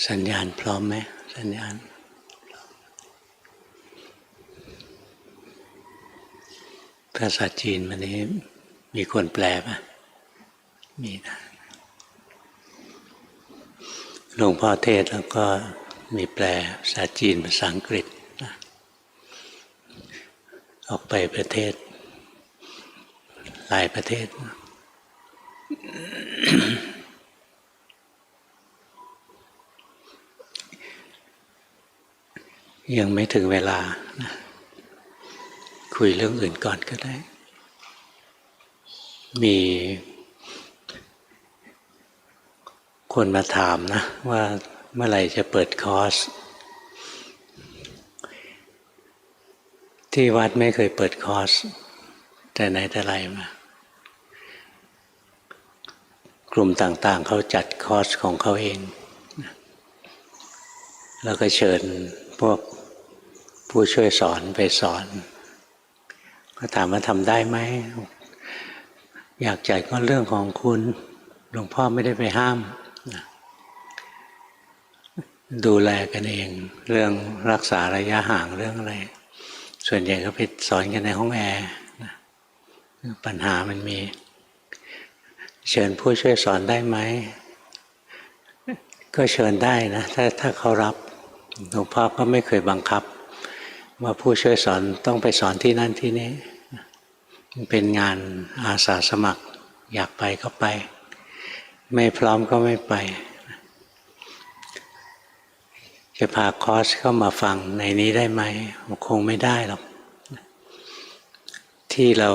สัญญาณพร้อมไหมสัญญาณภาษาจีนวันนี้มีคนแปลป่ะมีนะหลวงพ่อเทศแล้วก็มีแปลภาษาจีนภาษาอังกฤษนะออกไปประเทศหลายประเทศนะยังไม่ถึงเวลานะคุยเรื่องอื่นก่อนก็ได้มีคนมาถามนะว่าเมื่อไหร่จะเปิดคอร์สที่วัดไม่เคยเปิดคอร์สแต่ไหนแต่ไรมากลุ่มต่างๆเขาจัดคอร์สของเขาเองแล้วก็เชิญพวกผู้ช่วยสอนไปสอนก็ถามว่าทำได้ไหมอยากจัดก็เรื่องของคุณหลวงพ่อไม่ได้ไปห้ามดูแลกันเองเรื่องรักษาระยะห่างเรื่องอะไรส่วนใหญ่ก็ไปสอนกันในห้องแอร์ปัญหามันมีเชิญผู้ช่วยสอนได้ไหมก็เชิญได้นะถ้าเขารับหลวงพ่อก็ไม่เคยบังคับว่าผู้ช่วยสอนต้องไปสอนที่นั่นที่นี้เป็นงานอาสาสมัครอยากไปก็ไปไม่พร้อมก็ไม่ไปจะพาคอร์สเข้ามาฟังในนี้ได้ไหมคงไม่ได้หรอกที่เรา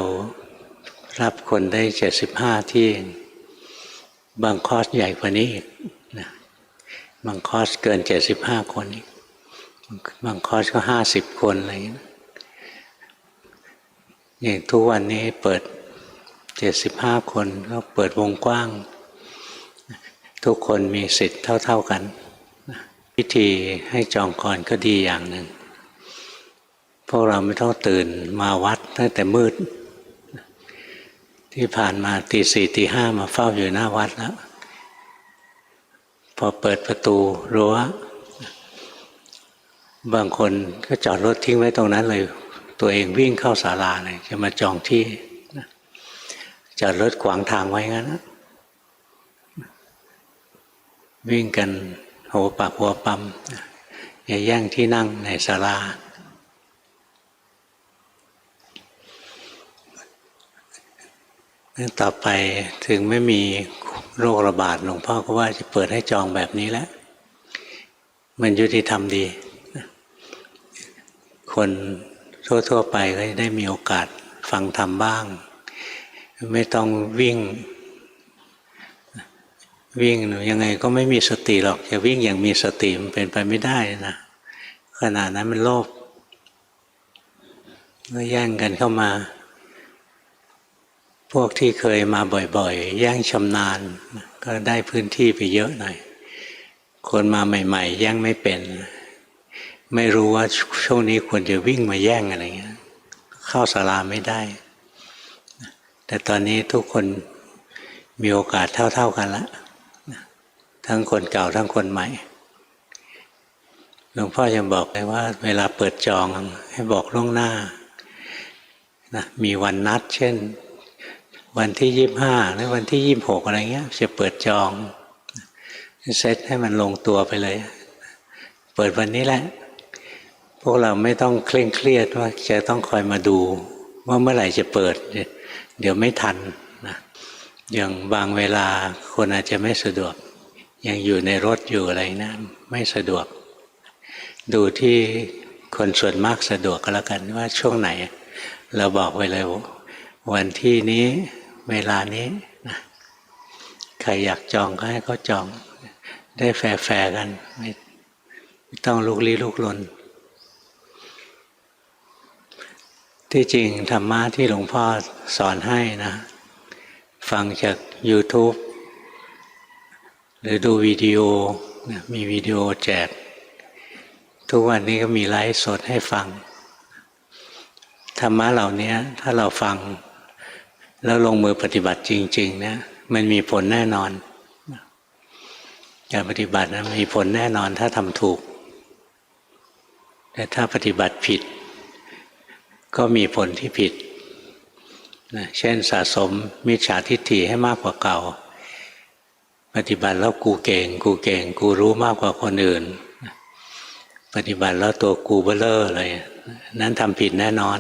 รับคนได้75ที่บางคอร์สใหญ่กว่านี้อีกนะบางคอร์สเกิน75คนอีกบางคอร์สก็50คนอะไรอย่างนี้อย่างทุกวันนี้เปิด75คนก็เปิดวงกว้างทุกคนมีสิทธิ์เท่าๆกันวิธีให้จองก่อนก็ดีอย่างหนึ่งพวกเราไม่ต้องตื่นมาวัดตั้งแต่มืดที่ผ่านมาตี 4 ตี 5มาเฝ้าอยู่หน้าวัดแล้วพอเปิดประตูรั้วบางคนก็จอดรถทิ้งไว้ตรงนั้นเลยตัวเองวิ่งเข้าศาลาเลยจะมาจองที่จอดรถขวางทางไว้งั้นนะวิ่งกันหัวปักหัวปั๊มอย่าแย่งที่นั่งในศาลาต่อไปถึงไม่มีโรคระบาดหลวงพ่อก็ว่าจะเปิดให้จองแบบนี้แล้วมันยุติธรรมดีคนทั่วๆไปก็ได้มีโอกาสฟังธรรมบ้างไม่ต้องวิ่งยังไงก็ไม่มีสติหรอกจะวิ่งอย่างมีสติมันเป็นไปไม่ได้นะขนาดนั้นมันโลภก็แย่งกันเข้ามาพวกที่เคยมาบ่อยๆแย่งชำนาญก็ได้พื้นที่ไปเยอะหน่อยคนมาใหม่ๆแย่งไม่เป็นไม่รู้ว่าช่วงนี้ควรจะวิ่งมาแย่งอะไรเงี้ยเข้าศาลาไม่ได้แต่ตอนนี้ทุกคนมีโอกาสเท่ากันแล้วทั้งคนเก่าทั้งคนใหม่หลวงพ่อยังบอกเลยว่าเวลาเปิดจองให้บอกล่วงหน้านะมีวันนัดเช่นวันที่25หรือวันที่26อะไรเงี้ยจะเปิดจองเซตให้มันลงตัวไปเลยเปิดวันนี้แหละพวกเราไม่ต้องเคร่งเครียดว่าจะต้องคอยมาดูว่าเมื่อไหร่จะเปิดเดี๋ยวไม่ทันนะอย่างบางเวลาคนอาจจะไม่สะดวกยังอยู่ในรถอยู่อะไรนะไม่สะดวกดูที่คนส่วนมากสะดวกก็แล้วกันว่าช่วงไหนเราบอกไว้เลยวันที่นี้เวลานี้นะใครอยากจองก็ให้เขาจองได้แฟร์ๆกันไม่ต้องลุกลี้ลุกลนที่จริงธรรมะที่หลวงพ่อสอนให้นะฟังจาก YouTube หรือดูวิดีโอมีวิดีโอแจกทุกวันนี้ก็มีไลฟ์สดให้ฟัง ธรรมะเหล่านี้ถ้าเราฟังแล้วลงมือปฏิบัติจริงๆเนี่ยมันมีผลแน่นอนการปฏิบัตินะมีผลแน่นอนถ้าทำถูกแต่ถ้าปฏิบัติผิดก็มีผลที่ผิดนะเช่นสะสมมิจฉาทิฏฐิให้มากกว่าเก่าปฏิบัติแล้วกูเก่งกูรู้มากกว่าคนอื่นปฏิบัติแล้วตัวกูเบ้อเร่อเลยนั้นทำผิดแน่นอน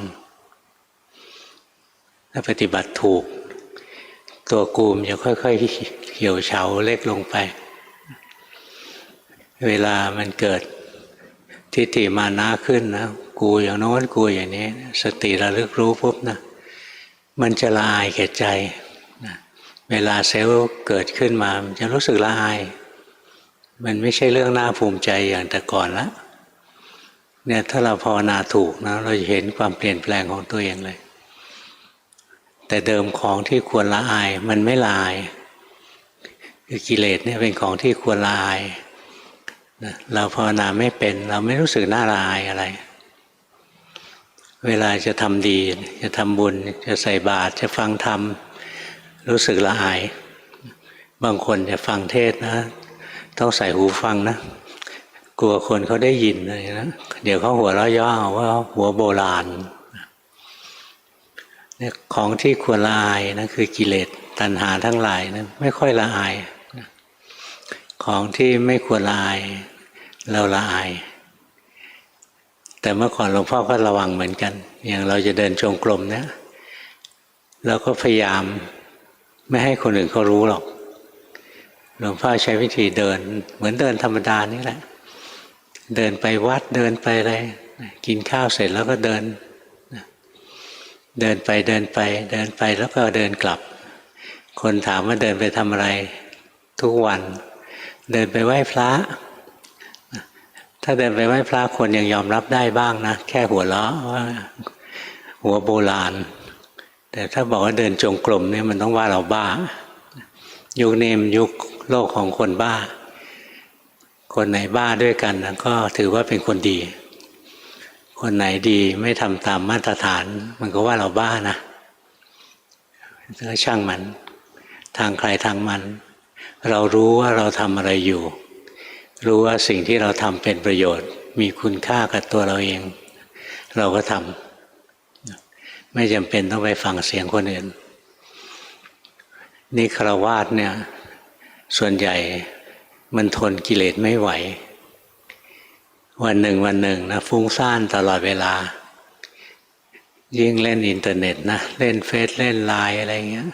ถ้าปฏิบัติถูกตัวกูมันจะค่อยๆเหี่ยวเฉาเล็กลงไปเวลามันเกิดทิฏฐิมานะขึ้นนะกูอย่างโน้นกูอย่างนี้สติระลึกรู้ปุ๊บนะมันจะละอายแก่ใจนะเวลาเซลล์เกิดขึ้นมามันจะรู้สึกละอายมันไม่ใช่เรื่องน่าภูมิใจอย่างแต่ก่อนละเนี่ยถ้าเราภาวนาถูกนะเราจะเห็นความเปลี่ยนแปลงของตัวเองเลยแต่เดิมของที่ควรละอายมันไม่ละอายคือกิเลสเนี่ยเป็นของที่ควรละอายนะเราภาวนาไม่เป็นเราไม่รู้สึกน่าละอายอะไรเวลาจะทำดีจะทำบุญจะใส่บาตรจะฟังธรรมรู้สึกละอายบางคนจะฟังเทศนะต้องใส่หูฟังนะกลัวคนเขาได้ยินอะไรนะเดี๋ยวเขาหัวเราะย่อว่าหัวโบราณเนี่ยของที่ควรละอายนะคือกิเลสตัณหาทั้งหลายนะไม่ค่อยละอายของที่ไม่ควรละอายเราละอายแต่เมื่อก่อนหลวงพ่อก็ระวังเหมือนกันอย่างเราจะเดินจงกรมเนี่ยเราก็พยายามไม่ให้คนอื่นเขารู้หรอกหลวงพ่อใช้วิธีเดินเหมือนเดินธรรมดานี่แหละเดินไปวัดเดินไปอะไรกินข้าวเสร็จแล้วก็เดินไปเดินไปแล้วก็เดินกลับคนถามว่าเดินไปทำอะไรทุกวันเดินไปไหว้พระถ้าเดินไปไหว้พระคนยังยอมรับได้บ้างนะแค่หัวเราะว่าหัวโบราณแต่ถ้าบอกว่าเดินจงกรมเนี่ยมันต้องว่าเราบ้ายุคนี้มันยุคโลกของคนบ้าคนไหนบ้าด้วยกันนะก็ถือว่าเป็นคนดีคนไหนดีไม่ทำตามมาตรฐานมันก็ว่าเราบ้านะก็ช่างมันทางใครทางมันเรารู้ว่าเราทำอะไรอยู่รู้ว่าสิ่งที่เราทำเป็นประโยชน์มีคุณค่ากับตัวเราเองเราก็ทำไม่จำเป็นต้องไปฟังเสียงคนอื่นนี่ฆราวาสเนี่ยส่วนใหญ่มันทนกิเลสไม่ไหววันหนึ่งนะฟุ้งซ่านตลอดเวลายิ่งเล่นอินเทอร์เน็ตนะเล่นเฟซเล่นไลน์อะไรเงี้ย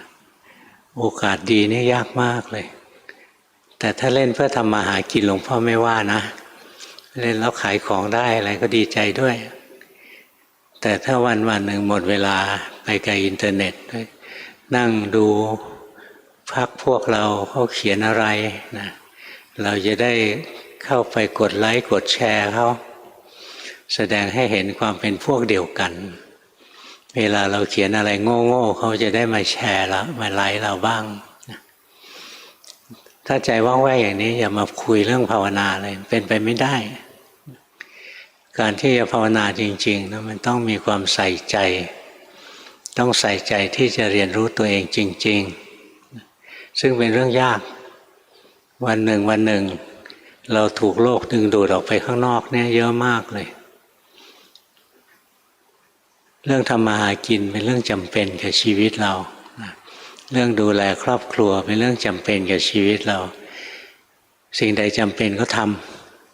โอกาสดีนี่ยากมากเลยแต่ถ้าเล่นเพื่อทำมาหากินหลวงพ่อไม่ว่านะเล่นแล้วขายของได้อะไรก็ดีใจด้วยแต่ถ้าวันหนึ่งหมดเวลาไปกับอินเทอร์เน็ตนั่งดูพักพวกเราเขาเขียนอะไรนะเราจะได้เข้าไปกดไลค์กดแชร์เขาแสดงให้เห็นความเป็นพวกเดียวกันเวลาเราเขียนอะไรโง่ๆเขาจะได้มาแชร์แล้วมาไลค์เราบ้างถ้าใจว่างแว่อย่างนี้อย่ามาคุยเรื่องภาวนาเลยเป็นไปไม่ได้การที่จะภาวนาจริงๆนะมันต้องมีความใส่ใจต้องใส่ใจที่จะเรียนรู้ตัวเองจริงๆซึ่งเป็นเรื่องยากวันหนึ่งเราถูกโลกดึงดูดออกไปข้างนอกเนี่ยเยอะมากเลยเรื่องทำมาหากินเป็นเรื่องจำเป็นกับชีวิตเราเรื่องดูแลครอบครัวเป็นเรื่องจำเป็นกับชีวิตเราสิ่งใดจำเป็นก็ท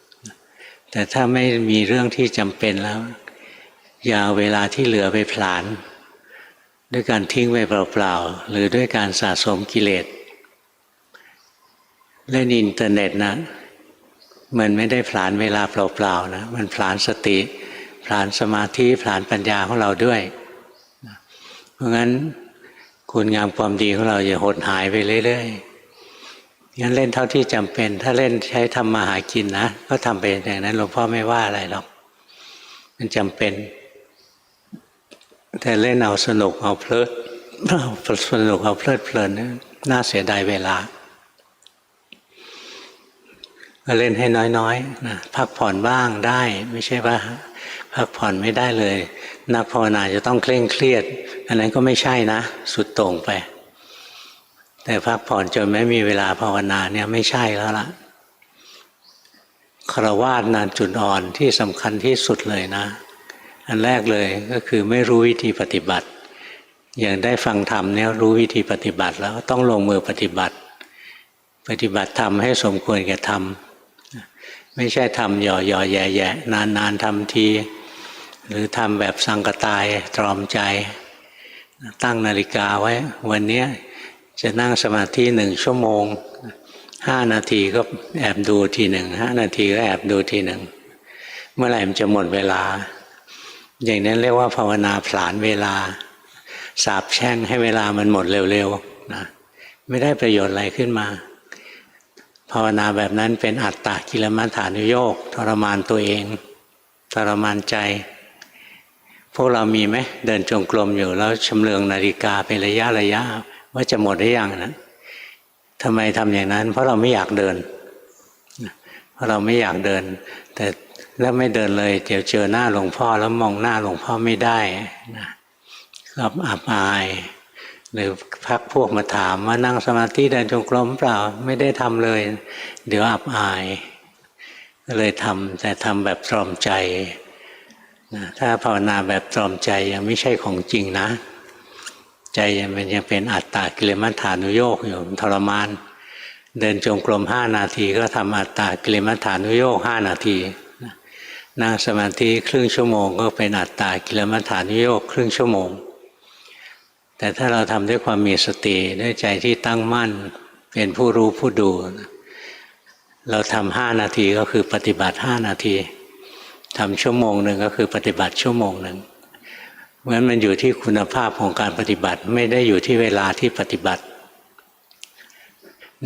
ำแต่ถ้าไม่มีเรื่องที่จำเป็นแล้วอย่าเอาเวลาที่เหลือไปผลาญด้วยการทิ้งไปเปล่าๆหรือด้วยการสะสมกิเลสเล่นอินเทอร์เน็ตนะมันไม่ได้ผลาญเวลาเปล่าๆนะมันผลาญสติผลาญสมาธิผลาญปัญญาของเราด้วยเพราะงั้นคุณงามความดีของเราอย่าหดหายไปเรื่อยๆงั้นเล่นเท่าที่จำเป็นถ้าเล่นใช้ทำมาหากินนะก็ทำไปอย่างนั้นหลวงพ่อไม่ว่าอะไรหรอกมันจำเป็นแต่เล่นเอาสนุกเอาเพลิดสนุกเอาเพลิดเพลินน่าเสียดายเวลาก็เล่นให้น้อยๆนะพักผ่อนบ้างได้ไม่ใช่ว่าพ พักผ่อนไม่ได้เลยนักภาวนาจะต้องเคร่งเครียดอันนั้นก็ไม่ใช่นะสุดโต่งไปแต่พักผ่อนจนไม่มีเวลาภาวนาเนี่ยไม่ใช่แล้วล่ะฆราวาสนะจุดอ่อนที่สำคัญที่สุดเลยนะอันแรกเลยก็คือไม่รู้วิธีปฏิบัติอย่างได้ฟังธรรมเนี่ยรู้วิธีปฏิบัติแล้วต้องลงมือปฏิบัติธรรมให้สมควรแก่ธรรมไม่ใช่ทำหย่อแย่นานทำทีหรือทำแบบสังกตายตรอมใจตั้งนาฬิกาไว้วันนี้จะนั่งสมาธิ1 ชั่วโมง5 นาทีก็แอบดูทีหนึ่ง5 นาทีก็แอบดูทีหนึ่งเมื่อไหร่มันจะหมดเวลาอย่างนั้นเรียกว่าภาวนาผลาญเวลาสาบแช่งให้เวลามันหมดเร็วๆนะไม่ได้ประโยชน์อะไรขึ้นมาภาวนาแบบนั้นเป็นอัตตกิลมัฏฐานุโยคทรมานตัวเองทรมานใจพวกเรามีไหมเดินจงกรมอยู่แล้วชำเลืองนาฬิกาเป็นระยะว่าจะหมดหรือยังนะทำไมทำอย่างนั้นเพราะเราไม่อยากเดินเพราะเราไม่อยากเดินแต่แล้วไม่เดินเลยเดี๋ยวเจอหน้าหลวงพ่อแล้วมองหน้าหลวงพ่อไม่ได้นะก็อับอายหรือพักพวกมาถามว่านั่งสมาธิเดินจงกรมเปล่าไม่ได้ทำเลยเดี๋ยวอับอายก็เลยทำแต่ทำแบบตรอมใจนะถ้าภาวนาแบบตรอมใจยังไม่ใช่ของจริงนะใจมันยังเป็นอัตตกิลมัฏฐานุโยคอยู่ทรมานเดินจงกรม5 นาทีก็ทำอัตตกิลมัฏฐานุโยค5 นาทีนั่งสมาธิครึ่งชั่วโมงก็เป็นอัตตกิลมัฏฐานุโยคครึ่งชั่วโมงแต่ถ้าเราทำด้วยความมีสติด้วยใจที่ตั้งมั่นเป็นผู้รู้ผู้ดูเราทำ5 นาทีก็คือปฏิบัติ5 นาทีทำชั่วโมงหนึ่งก็คือปฏิบัติชั่วโมงหนึ่งเพราะฉะนั้นมันอยู่ที่คุณภาพของการปฏิบัติไม่ได้อยู่ที่เวลาที่ปฏิบัติ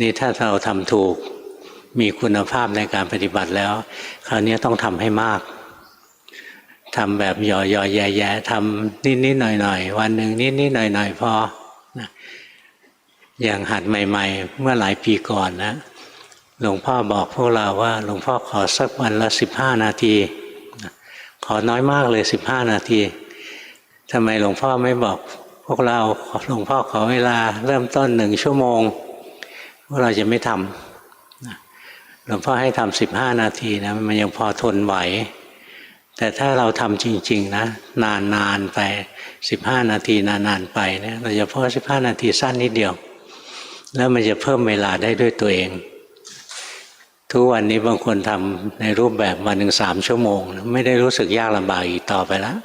นี่ถ้าเราทำถูกมีคุณภาพในการปฏิบัติแล้วคราวนี้ต้องทำให้มากทำแบบหย่อแย่ทำนิดหน่อยวันหนึ่งนิดหน่อยพอนะอย่างหัดใหม่ๆเมื่อหลายปีก่อนนะหลวงพ่อบอกพวกเราว่าหลวงพ่อขอสักวันละ15 นาทีขอน้อยมากเลย15 นาทีทำไมหลวงพ่อไม่บอกพวกเราหลวงพ่อขอเวลาเริ่มต้น1 ชั่วโมงพวกเราจะไม่ทำหลวงพ่อให้ทำ15 นาทีนะมันยังพอทนไหวแต่ถ้าเราทำจริงๆนะนานไป15 นาทีนานไปเนี่ยเราจะพอ15 นาทีสั้นนิดเดียวแล้วมันจะเพิ่มเวลาได้ด้วยตัวเองทุกวันนี้บางคนทำในรูปแบบวันหนึ่ง3 ชั่วโมงไม่ได้รู้สึกยากลำบากอีกต่อไปแล้ว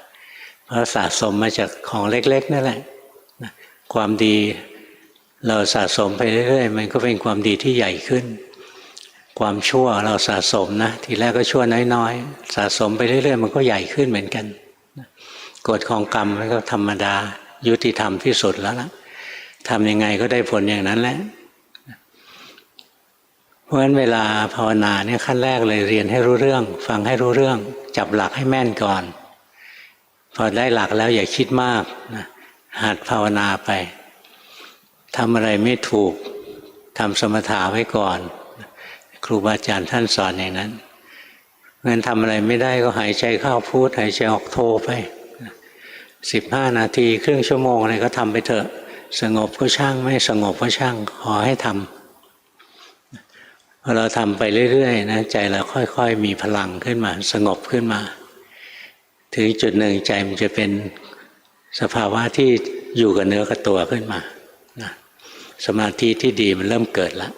เพราะสะสมมาจากของเล็กๆนั่นแหละความดีเราสะสมไปเรื่อยๆมันก็เป็นความดีที่ใหญ่ขึ้นความชั่วเราสะสมนะทีแรกก็ชั่วน้อยๆสะสมไปเรื่อยๆมันก็ใหญ่ขึ้นเหมือนกันกฎของกรรมมันก็ธรรมดายุติธรรมที่สุดแล้วล่ะทำยังไงก็ได้ผลอย่างนั้นแหละเพราะฉะนั้นเวลาภาวนาเนี่ยขั้นแรกเลยเรียนให้รู้เรื่องฟังให้รู้เรื่องจับหลักให้แม่นก่อนพอได้หลักแล้วอย่าคิดมากนะหัดภาวนาไปทำอะไรไม่ถูกทำสมถะไว้ก่อนครูบาอาจารย์ท่านสอนอย่างนั้นงั้นทำอะไรไม่ได้ก็หายใจเข้าพุทหายใจออกโทไป15 นาทีครึ่งชั่วโมงอะไรก็ทำไปเถอะสงบก็ช่างไม่สงบก็ช่างขอให้ทำพอเราทำไปเรื่อยๆนะใจเราค่อยๆมีพลังขึ้นมาสงบขึ้นมาถึงจุดหนึ่งใจมันจะเป็นสภาวะที่อยู่กับเนื้อกับตัวขึ้นมานะสมาธิที่ดีมันเริ่มเกิดแล้ว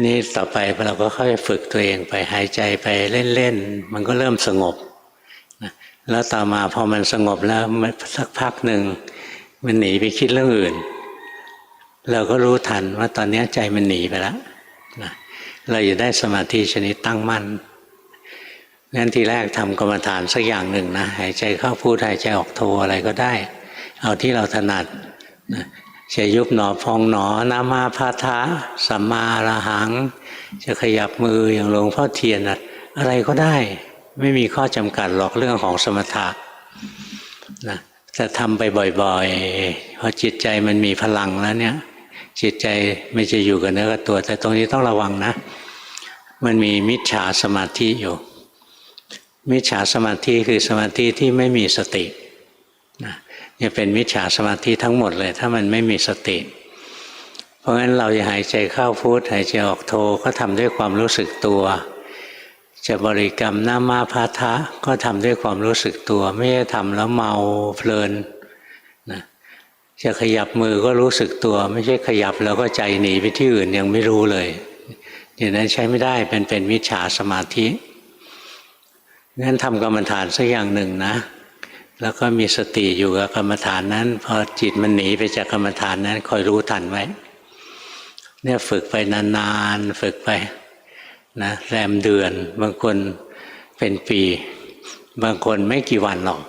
นี่ต่อไปเราก็ค่อยฝึกตัวเองไปหายใจไปเล่นๆมันก็เริ่มสงบนะแล้วต่อมาพอมันสงบแล้วสักพักหนึ่งมันหนีไปคิดเรื่องอื่นเราก็รู้ทันว่าตอนนี้ใจมันหนีไปแล้วนะเราจะได้สมาธิชนิดตั้งมั่นงั้นทีแรกทำกรรมฐานสักอย่างหนึ่งนะหายใจเข้าพุทหายใจออกโทอะไรก็ได้เอาที่เราถนัดนะจะยุบหนอพองหนอนามาพาทะสัมมาอรหังจะขยับมืออย่างหลวงพ่อเทียนอะไรก็ได้ไม่มีข้อจำกัดหรอกเรื่องของสมถะนะแต่ทำไปบ่อยๆพอจิตใจมันมีพลังแล้วเนี่ยจิตใจไม่จะอยู่กับเนื้อกับตัวแต่ตรงนี้ต้องระวังนะมันมีมิจฉาสมาธิอยู่ มิจฉาสมาธิคือสมาธิที่ไม่มีสตินะจะเป็นมิจฉาสมาธิทั้งหมดเลยถ้ามันไม่มีสติเพราะงั้นเราจะหายใจเข้าพุทหายใจออกโทก็ทำด้วยความรู้สึกตัวจะบริกรรมนามาพาทะก็ทำด้วยความรู้สึกตัวไม่ใช่ทำแล้วเมาเพลินนะจะขยับมือก็รู้สึกตัวไม่ใช่ขยับแล้วก็ใจหนีไปที่อื่นยังไม่รู้เลยอย่างนั้นใช้ไม่ได้เป็นมิจฉาสมาธิงั้นทำกรรมฐานสักอย่างหนึ่งนะแล้วก็มีสติอยู่กับกรรมฐานนั้นพอจิตมันหนีไปจากกรรมฐานนั้นคอยรู้ทันไว้เนี่ยฝึกไปนานๆฝึกไปนะแรมเดือนบางคนเป็นปีบางคนไม่กี่วันหรอก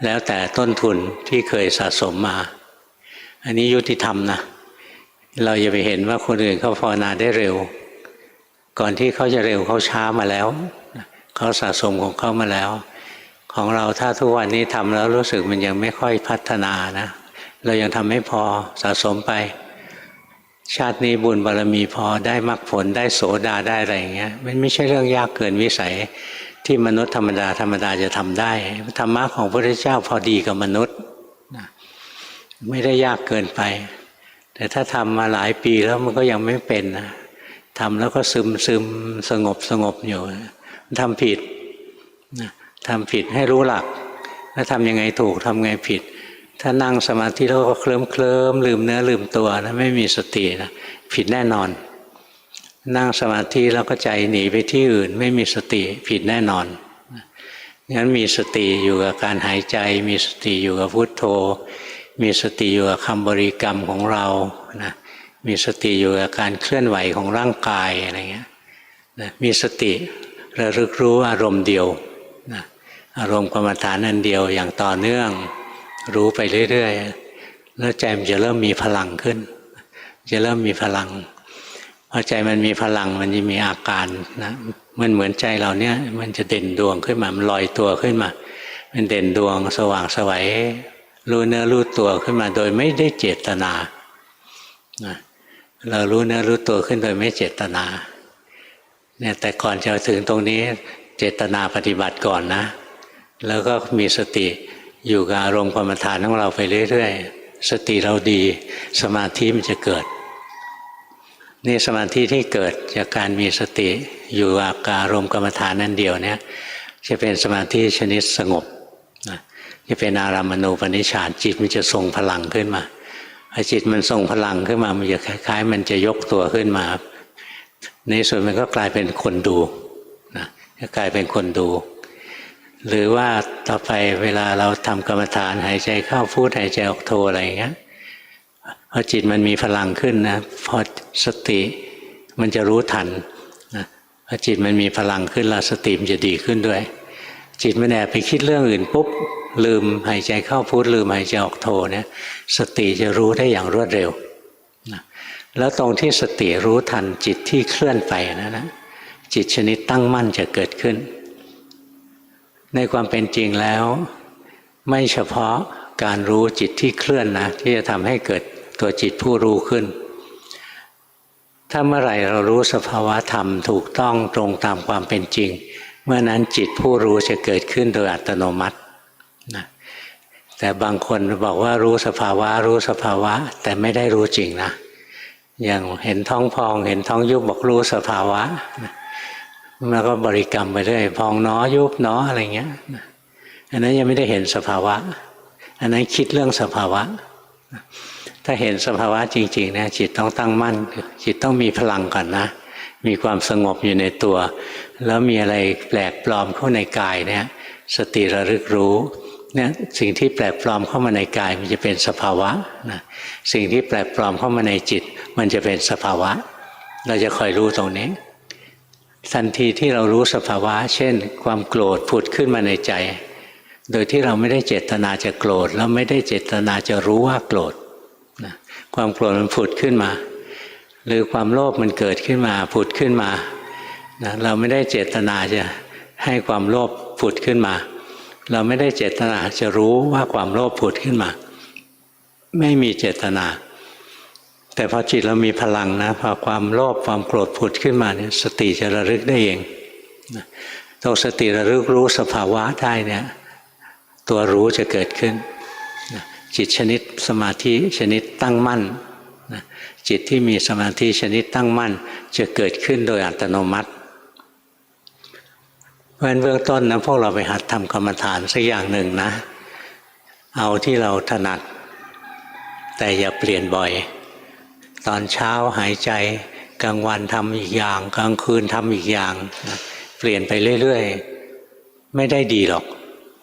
แล้วแต่ต้นทุนที่เคยสะสมมาอันนี้ยุติธรรมนะเราอย่าไปเห็นว่าคนอื่นเขาภาวนาได้เร็วก่อนที่เขาจะเร็วเขาช้ามาแล้วเขาสะสมของเขามาแล้วของเราถ้าทุกวันนี้ทำแล้วรู้สึกมันยังไม่ค่อยพัฒนานะเรายังทำไม่พอสะสมไปชาตินี้บุญบารมีพอได้มรรคผลได้โสดาได้อะไรอย่างเงี้ยมันไม่ใช่เรื่องยากเกินวิสัยที่มนุษย์ธรรมดาจะทำได้ธรรมะของพระพุทธเจ้าพอดีกับมนุษย์ไม่ได้ยากเกินไปแต่ถ้าทำมาหลายปีแล้วมันก็ยังไม่เป็นนะทำแล้วก็ซึมสงบอยู่ทำผิดทำผิดให้รู้หลักแล้วทำยังไงถูกทำไงผิดถ้านั่งสมาธิแล้วก็เคลิ้มลืมเนื้อลืมตัวนะไม่มีสตินะผิดแน่นอนนั่งสมาธิแล้วก็ใจหนีไปที่อื่นไม่มีสติผิดแน่นอนงั้นมีสติอยู่กับการหายใจมีสติอยู่กับพุทโธมีสติอยู่กับคำบริกรรมของเรานะมีสติอยู่กับการเคลื่อนไหวของร่างกายอะไรเงี้ยนะมีสติระลึกรู้อารมณ์เดียวนะอารมณ์กรรมฐานอันเดียวอย่างต่อเนื่องรู้ไปเรื่อยๆแล้วใจมันจะเริ่มมีพลังขึ้นจะเริ่มมีพลังพอใจมันมีพลังมันจะมีอาการนะมันเหมือนใจเราเนี่ยมันจะเด่นดวงขึ้นมามันลอยตัวขึ้นมามันเด่นดวงสว่างไสวรู้เนื้อรู้ตัวขึ้นมาโดยไม่ได้เจตนาเรารู้เนื้อรู้ตัวขึ้นโดยไม่เจตนาเนี่ยแต่ก่อนจะถึงตรงนี้เจตนาปฏิบัติก่อนนะแล้วก็มีสติอยู่กับอารมณ์กรรมฐานของเราไปเรื่อยๆสติเราดีสมาธิมันจะเกิดนี่สมาธิที่เกิดจากการมีสติอยู่กับอารมณ์กรรมฐานนั่นเดียวเนี่ยจะเป็นสมาธิชนิดสงบนะจะเป็นอารามณูปนิชฌานจิตมันจะทรงพลังขึ้นมาพอจิตมันทรงพลังขึ้นมามันจะคล้ายๆมันจะยกตัวขึ้นมาในส่วนมันก็กลายเป็นคนดูนะจะกลายเป็นคนดูหรือว่าต่อไปเวลาเราทำกรรมฐานหายใจเข้าพุทหายใจออกโทอะไรอย่างเงี้ยพอจิตมันมีพลังขึ้นนะพอสติมันจะรู้ทันนะพอจิตมันมีพลังขึ้นแล้วสติมันจะดีขึ้นด้วยจิตมันแอบไปคิดเรื่องอื่นปุ๊บลืมหายใจเข้าพุทลืมหายใจออกโทเนี่ยสติจะรู้ได้อย่างรวดเร็วนะแล้วตรงที่สติรู้ทันจิตที่เคลื่อนไปนะจิตชนิดตั้งมั่นจะเกิดขึ้นในความเป็นจริงแล้วไม่เฉพาะการรู้จิตที่เคลื่อนนะที่จะทำให้เกิดตัวจิตผู้รู้ขึ้นถ้าเมื่อไหร่เรารู้สภาวะธรรมถูกต้องตรงตามความเป็นจริงเมื่อนั้นจิตผู้รู้จะเกิดขึ้นโดยอัตโนมัตินะแต่บางคนบอกว่ารู้สภาวะแต่ไม่ได้รู้จริงนะอย่างเห็นท้องพองเห็นท้องยุบบอกรู้สภาวะแล้วก็บริกรรมไปเรื่อยพองหนอยุบหนออะไรเงี้ยอันนั้นยังไม่ได้เห็นสภาวะอันนั้นคิดเรื่องสภาวะถ้าเห็นสภาวะจริงๆนะจิตต้องตั้งมั่นจิตต้องมีพลังก่อนนะมีความสงบอยู่ในตัวแล้วมีอะไรแปลกปลอมเข้าในกายเนี่ยสติระลึกรู้เนี่ยสิ่งที่แปลกปลอมเข้ามาในกายมันจะเป็นสภาวะนะสิ่งที่แปลกปลอมเข้ามาในจิตมันจะเป็นสภาวะเราจะคอยรู้ตรงนี้ทันทีที่เรารู้สภาวะเช่นความโกรธผุดขึ้นมาในใจโดยที่เราไม่ได้เจตนาจะโกรธแล้วไม่ได้เจตนาจะรู้ว่าโกรธนะความโกรธมันผุดขึ้นมาหรือความโลภมันเกิดขึ้นมาผุดขึ้นมานะเราไม่ได้เจตนาจะให้ความโลภผุดขึ้นมาเราไม่ได้เจตนาจะรู้ว่าความโลภผุดขึ้นมาไม่มีเจตนาแต่พอจิตเรามีพลังนะพอความโลภความโกรธผุดขึ้นมาเนี่ยสติจะระลึกได้เองนะ ตรงสติระลึกรู้สภาวะได้เนี่ยตัวรู้จะเกิดขึ้นจิตชนิดสมาธิชนิดตั้งมั่นจิตที่มีสมาธิชนิดตั้งมั่นจะเกิดขึ้นโดยอัตโนมัติเพราะฉะนั้นเบื้องต้นนะพวกเราไปหัดทำกรรมฐานสักอย่างหนึ่งนะเอาที่เราถนัดแต่อย่าเปลี่ยนบ่อยตอนเช้าหายใจกลางวันทำอีกอย่างกลางคืนทำอีกอย่างนะเปลี่ยนไปเรื่อยๆไม่ได้ดีหรอก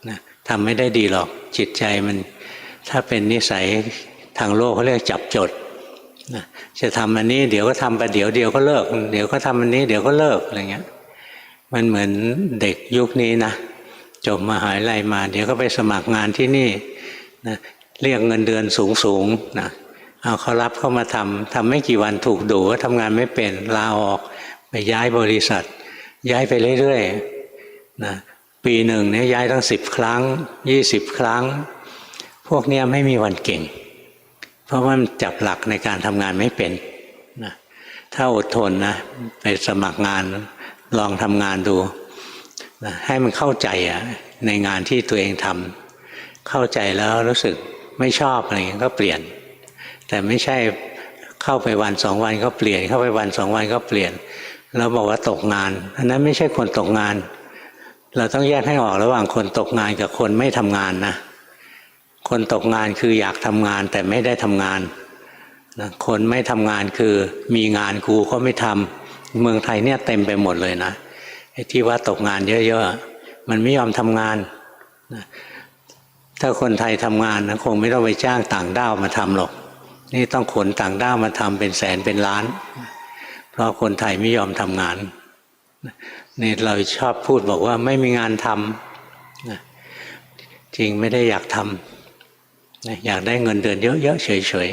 นะทำไม่ได้ดีหรอกจิตใจมันถ้าเป็นนิสัยทางโลกเขาเรียกจับจดนะจะทำอันนี้เดี๋ยวก็ทำไปเดี๋ยวก็เลิกเดี๋ยวก็ทำอันนี้เดี๋ยวก็เลิกอะไรเงี้ยมันเหมือนเด็กยุคนี้นะจบมหาวิทยาลัยมาเดี๋ยวก็ไปสมัครงานที่นี่นะเรียกเงินเดือนสูงนะเอาเขารับเข้ามาทำไม่กี่วันถูกดูว่าทำงานไม่เป็นลาออกไปย้ายบริษัทย้ายไปเรื่อยๆนะปีหนึ่งเนี่ยย้ายตั้ง10 ครั้ง20 ครั้งพวกนี้ไม่มีวันเก่งเพราะว่ามันจับหลักในการทำงานไม่เป็นนะถ้าอดทนนะไปสมัครงานลองทำงานดูนะให้มันเข้าใจในงานที่ตัวเองทำเข้าใจแล้วรู้สึกไม่ชอบอะไรอย่างนี้ก็เปลี่ยนแต่ไม่ใช่เข้าไปวัน2 วันก็เปลี่ยนเข้าไปวัน2 วันก็เปลี่ยนแล้วบอกว่าตกงานอันนั้นไม่ใช่คนตกงานเราต้องแยกให้ออกระหว่างคนตกงานกับคนไม่ทำงานนะคนตกงานคืออยากทำงานแต่ไม่ได้ทำงานนะคนไม่ทำงานคือมีงานกูก็ไม่ทำเมืองไทยเนี่ยเต็มไปหมดเลยนะไอ้ที่ว่าตกงานเยอะๆมันไม่ยอมทำงานนะถ้าคนไทยทำงานนะคงไม่ต้องไปจ้างต่างด้าวมาทำหรอกนี่ต้องขนต่างด้าวมาทำเป็นแสนเป็นล้านเพราะคนไทยไม่ยอมทำงานนี่เราชอบพูดบอกว่าไม่มีงานทำนะจริงไม่ได้อยากทำนะอยากได้เงินเดือนเยอะๆเฉย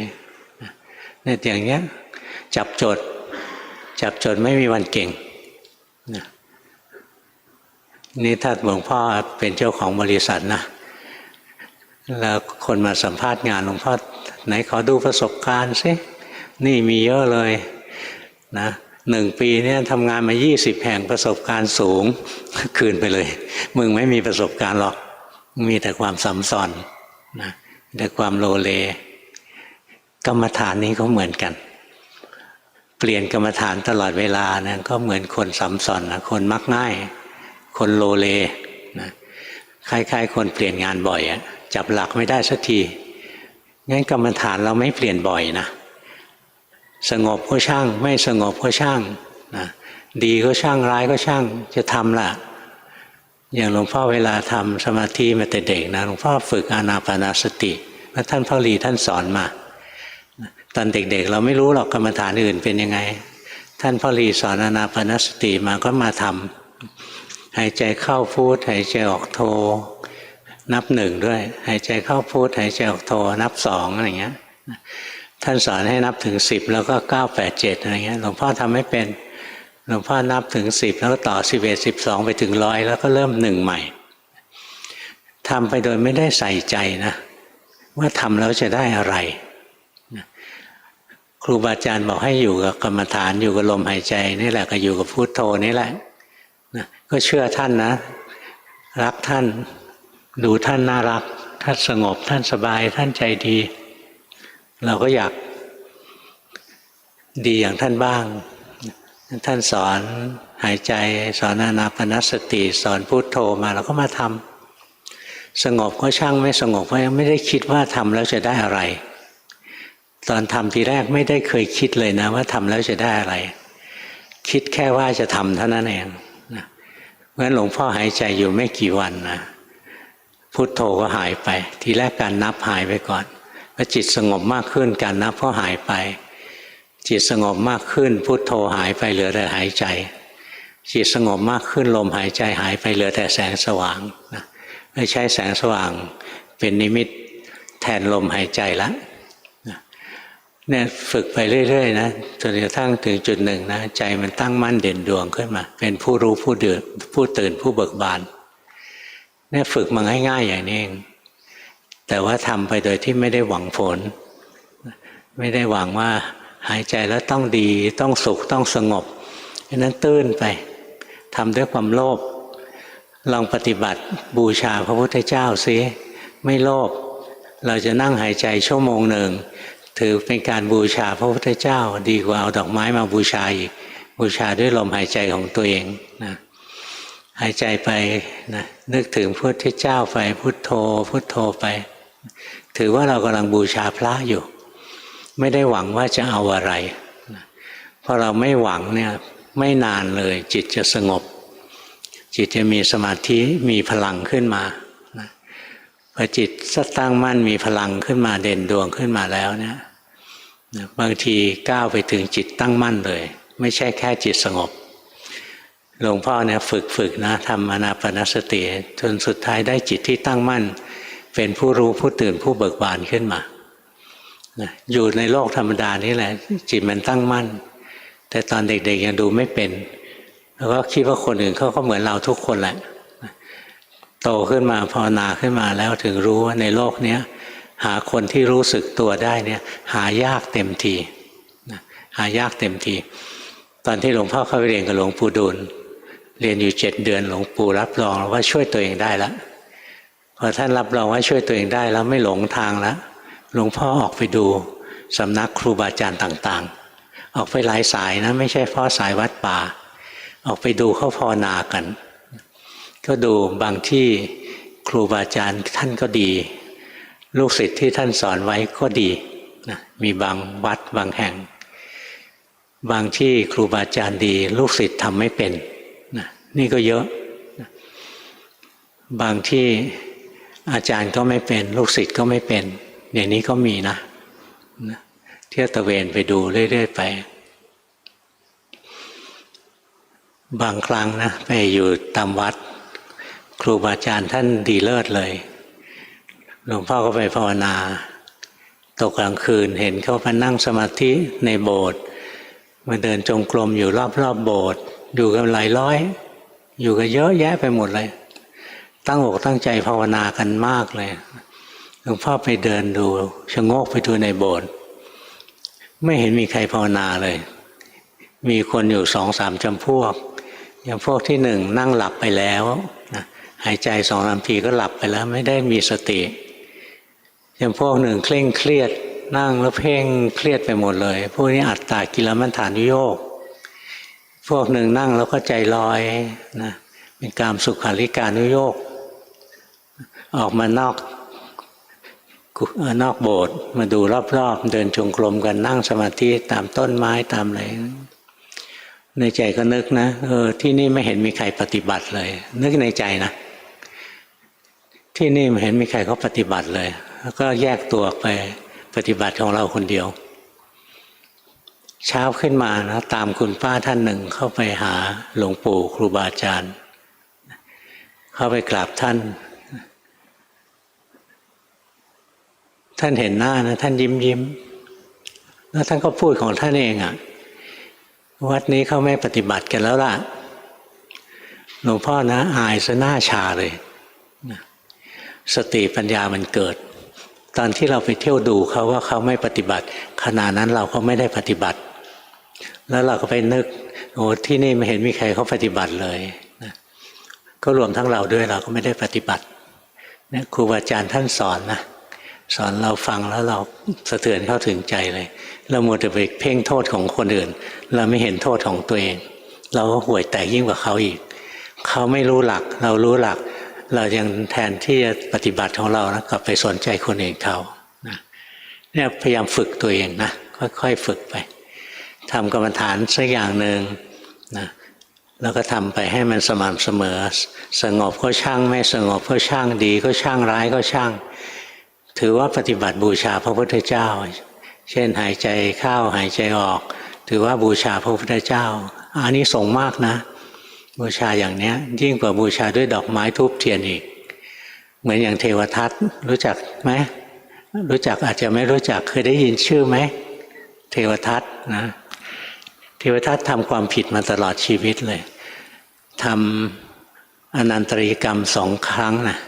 ๆเนี่ยอย่างเนี้ยจับจดไม่มีวันเก่งนะนี่ถ้าหลวงพ่อเป็นเจ้าของบริษัทนะแล้วคนมาสัมภาษณ์งานหลวงพ่อไหนขอดูประสบการณ์สินี่มีเยอะเลยนะ1 ปีเนี่ยทำงานมา20 แห่งประสบการณ์สูงคืนไปเลยมึงไม่มีประสบการณ์หรอกมีแต่ความสัมสอนนะแต่ความโลเลกรรมฐานนี้ก็เหมือนกันเปลี่ยนกรรมฐานตลอดเวลานะก็เหมือนคนสัมสอนนะคนมักง่ายคนโลเลนะคล้ายๆคนเปลี่ยนงานบ่อยจับหลักไม่ได้สักทีงั้นกรรมฐานเราไม่เปลี่ยนบ่อยนะสงบก็ช่างไม่สงบก็ช่างนะดีก็ช่างร้ายก็ช่างจะทำล่ะอย่างหลวงพ่อเวลาทำสมาธิมาแต่เด็กนะหลวงพ่อฝึกอานาปานสติแล้วท่านพ่อหลีท่านสอนมาตอนเด็กๆเราไม่รู้หรอกกรรมฐานอื่นเป็นยังไงท่านพ่อหลีสอนอานาปานสติมาก็มาทำหายใจเข้าพุทหายใจออกโทนับ1ด้วยหายใจเข้าพุทหายใจออกโทนับ2อะไรเงี้ยท่านสอนให้นับถึง10แล้วก็9 8 7อะไรเงี้ยหลวงพ่อทำไม่เป็นหลวงพ่อนับถึง10แล้วก็ต่อ11 12ไปถึง100แล้วก็เริ่ม1ใหม่ทำไปโดยไม่ได้ใส่ใจนะว่าทำแล้วจะได้อะไรครูบาอาจารย์บอกให้อยู่กับกรรมฐานอยู่กับลมหายใจนี่แหละก็อยู่กับพุทโธนี่แหละก็เชื่อท่านนะรักท่านดูท่านน่ารักท่านสงบท่านสบายท่านใจดีเราก็อยากดีอย่างท่านบ้างท่านสอนหายใจสอนอานาปานสติสอนพุทโธมาเราก็มาทำสงบก็ช่างไม่สงบก็ยังไม่ได้คิดว่าทำแล้วจะได้อะไรตอนทำทีแรกไม่ได้เคยคิดเลยนะว่าทำแล้วจะได้อะไรคิดแค่ว่าจะทำเท่านั้นเองนะเพราะฉะนั้นหลวงพ่อหายใจอยู่ไม่กี่วันนะพุทโธก็หายไปทีแรกการนับหายไปก่อนพอจิตสงบมากขึ้นการนับก็หายไปจิตสงบมากขึ้นพุทโธหายไปเหลือแต่หายใจจิตสงบมากขึ้นลมหายใจหายไปเหลือแต่แสงสว่างนะไม่ใช้แสงสว่างเป็นนิมิตแทนลมหายใจละเนี่ยฝึกไปเรื่อยๆนะจนกระทั่งถึงจุดหนึ่งนะใจมันตั้งมั่นเด่นดวงขึ้นมาเป็นผู้รู้ผู้ตื่นผู้เบิกบานเนี่ยฝึกมาง่ายๆอย่างนี้เองแต่ว่าทำไปโดยที่ไม่ได้หวังผลไม่ได้หวังว่าหายใจแล้วต้องดีต้องสุขต้องสงบฉะนั้นตื้นไปทำด้วยความโลภ ลองปฏิบัติบูชาพระพุทธเจ้าสิไม่โลภเราจะนั่งหายใจชั่วโมงหนึ่งถือเป็นการบูชาพระพุทธเจ้าดีกว่าเอาดอกไม้มาบูชาอีกบูชาด้วยลมหายใจของตัวเองนะหายใจไปนะนึกถึงพระพุทธเจ้าไปพุทโธพุทโธไปถือว่าเรากำลังบูชาพระอยู่ไม่ได้หวังว่าจะเอาอะไรนะพอเราไม่หวังเนี่ยไม่นานเลยจิตจะสงบจิตจะมีสมาธิมีพลังขึ้นมานะพอจิตตั้งมั่นมีพลังขึ้นมาเด่นดวงขึ้นมาแล้วเนี่ยนะบางทีก้าวไปถึงจิตตั้งมั่นเลยไม่ใช่แค่จิตสงบหลวงพ่อเนี่ยฝึกนะทำอานาปานสติจนสุดท้ายได้จิตที่ตั้งมั่นเป็นผู้รู้ผู้ตื่นผู้เบิกบานขึ้นมานะอยู่ในโลกธรรมดานี่แหละจิตมันตั้งมั่นแต่ตอนเด็กๆยังดูไม่เป็นแล้วก็คิดว่าคนอื่นเขาก็เหมือนเราทุกคนแหละโตขึ้นมาภาวนาขึ้นมาแล้วถึงรู้ว่าในโลกนี้หาคนที่รู้สึกตัวได้เนี่ยหายากเต็มทีหายากเต็มทีตอนที่หลวงพ่อเข้าไปเรียนกับหลวงปู่ดูลเรียนอยู่7 เดือนหลวงปู่รับรองว่าช่วยตัวเองได้แล้วพอท่านรับรองว่าช่วยตัวเองได้แล้วไม่หลงทางแล้วหลวงพ่อออกไปดูสำนักครูบาอาจารย์ต่างๆออกไปหลายสายนะไม่ใช่เพราะสายวัดป่าออกไปดูเขาภาวนากันก็ดูบางที่ครูบาอาจารย์ท่านก็ดีลูกศิษย์ที่ท่านสอนไว้ก็ดีนะมีบางวัดบางแห่งบางที่ครูบาอาจารย์ดีลูกศิษย์ทำไม่เป็นนะนี่ก็เยอะนะบางที่อาจารย์ก็ไม่เป็นลูกศิษย์ก็ไม่เป็นอย่างนี้ก็มีนะเที่ยวตะเวนไปดูเรื่อยๆไปบางครั้งนะไปอยู่ตามวัดครูบาอาจารย์ท่านดีเลิศเลยหลวงพ่อก็ไปภาวนาตกกลางคืนเห็นเขามานั่งสมาธิในโบสถ์มาเดินจงกรมอยู่รอบๆโบสถ์อยู่กันหลายร้อยอยู่กันเยอะแยะไปหมดเลยตั้งอกตั้งใจภาวนากันมากเลยหลวงพ่อไปเดินดูชะโงกไปดูในโบสถ์ไม่เห็นมีใครภาวนาเลยมีคนอยู่2-3 จำพวกอย่างพวกที่หนึ่งนั่งหลับไปแล้วนะหายใจ2 นาทีก็หลับไปแล้วไม่ได้มีสติอย่างพวกหนึ่งเคร่งเครียดนั่งแล้วเพ่งเครียดไปหมดเลยพวกนี้อัตตากิลมัฏฐานุโยคพวกหนึ่งนั่งแล้วก็ใจลอยนะเป็นกามสุขาริการุโยคออกมานอกโบสถ์มาดูรอบๆเดินจงกรมกันนั่งสมาธิตามต้นไม้ตามอะไรในใจก็นึกนะที่นี่ไม่เห็นมีใครปฏิบัติเลยนึกในใจนะที่นี่ไม่เห็นมีใครเขาปฏิบัติเลยแล้วก็แยกตัวไปปฏิบัติของเราคนเดียวเช้าขึ้นมานะตามคุณป้าท่านหนึ่งเข้าไปหาหลวงปู่ครูบาอาจารย์เข้าไปกราบท่านท่านเห็นหน้านะท่านยิ้มแล้วท่านก็พูดของท่านเองวัดนี้เขาไม่ปฏิบัติกันแล้วล่ะหลวงพ่อนะอายซะหน้าชาเลยสติปัญญามันเกิดตอนที่เราไปเที่ยวดูเขาว่าเขาไม่ปฏิบัติขณะนั้นเราก็ไม่ได้ปฏิบัติแล้วเราก็ไปนึกที่นี่ไม่เห็นมีใครเขาปฏิบัติเลยนะก็รวมทั้งเราด้วยเราก็ไม่ได้ปฏิบัติเนี่ยครูบาอาจารย์ท่านสอนนะสอนเราฟังแล้วเราสะเทือนเข้าถึงใจเลยเรามัวแต่ไปเพ่งโทษของคนอื่นเราไม่เห็นโทษของตัวเองเราก็ห่วยแตกยิ่งกว่าเขาอีกเขาไม่รู้หลักเรารู้หลักเรายังแทนที่จะปฏิบัติของเรานะกลับไปสนใจคนอื่นเขานะเนี่ยพยายามฝึกตัวเองนะค่อยๆฝึกไปทำกรรมฐานสักอย่างหนึ่งนะแล้วก็ทำไปให้มันสม่ำเสมอสงบก็ช่างไม่สงบก็ช่างดีก็ช่างร้ายก็ช่างถือว่าปฏิบัติบูชาพระพุทธเจ้าเช่นหายใจเข้าหายใจออกถือว่าบูชาพระพุทธเจ้าอานิสงส์มากนะบูชาอย่างนี้ยิ่งกว่าบูชาด้วยดอกไม้ธูปเทียนอีกเหมือนอย่างเทวทัตรู้จักไหมรู้จักอาจจะไม่รู้จักเคยได้ยินชื่อไหมเทวทัตนะเทวทัตทำความผิดมาตลอดชีวิตเลยทำอนันตริยกรรม2 ครั้งนะ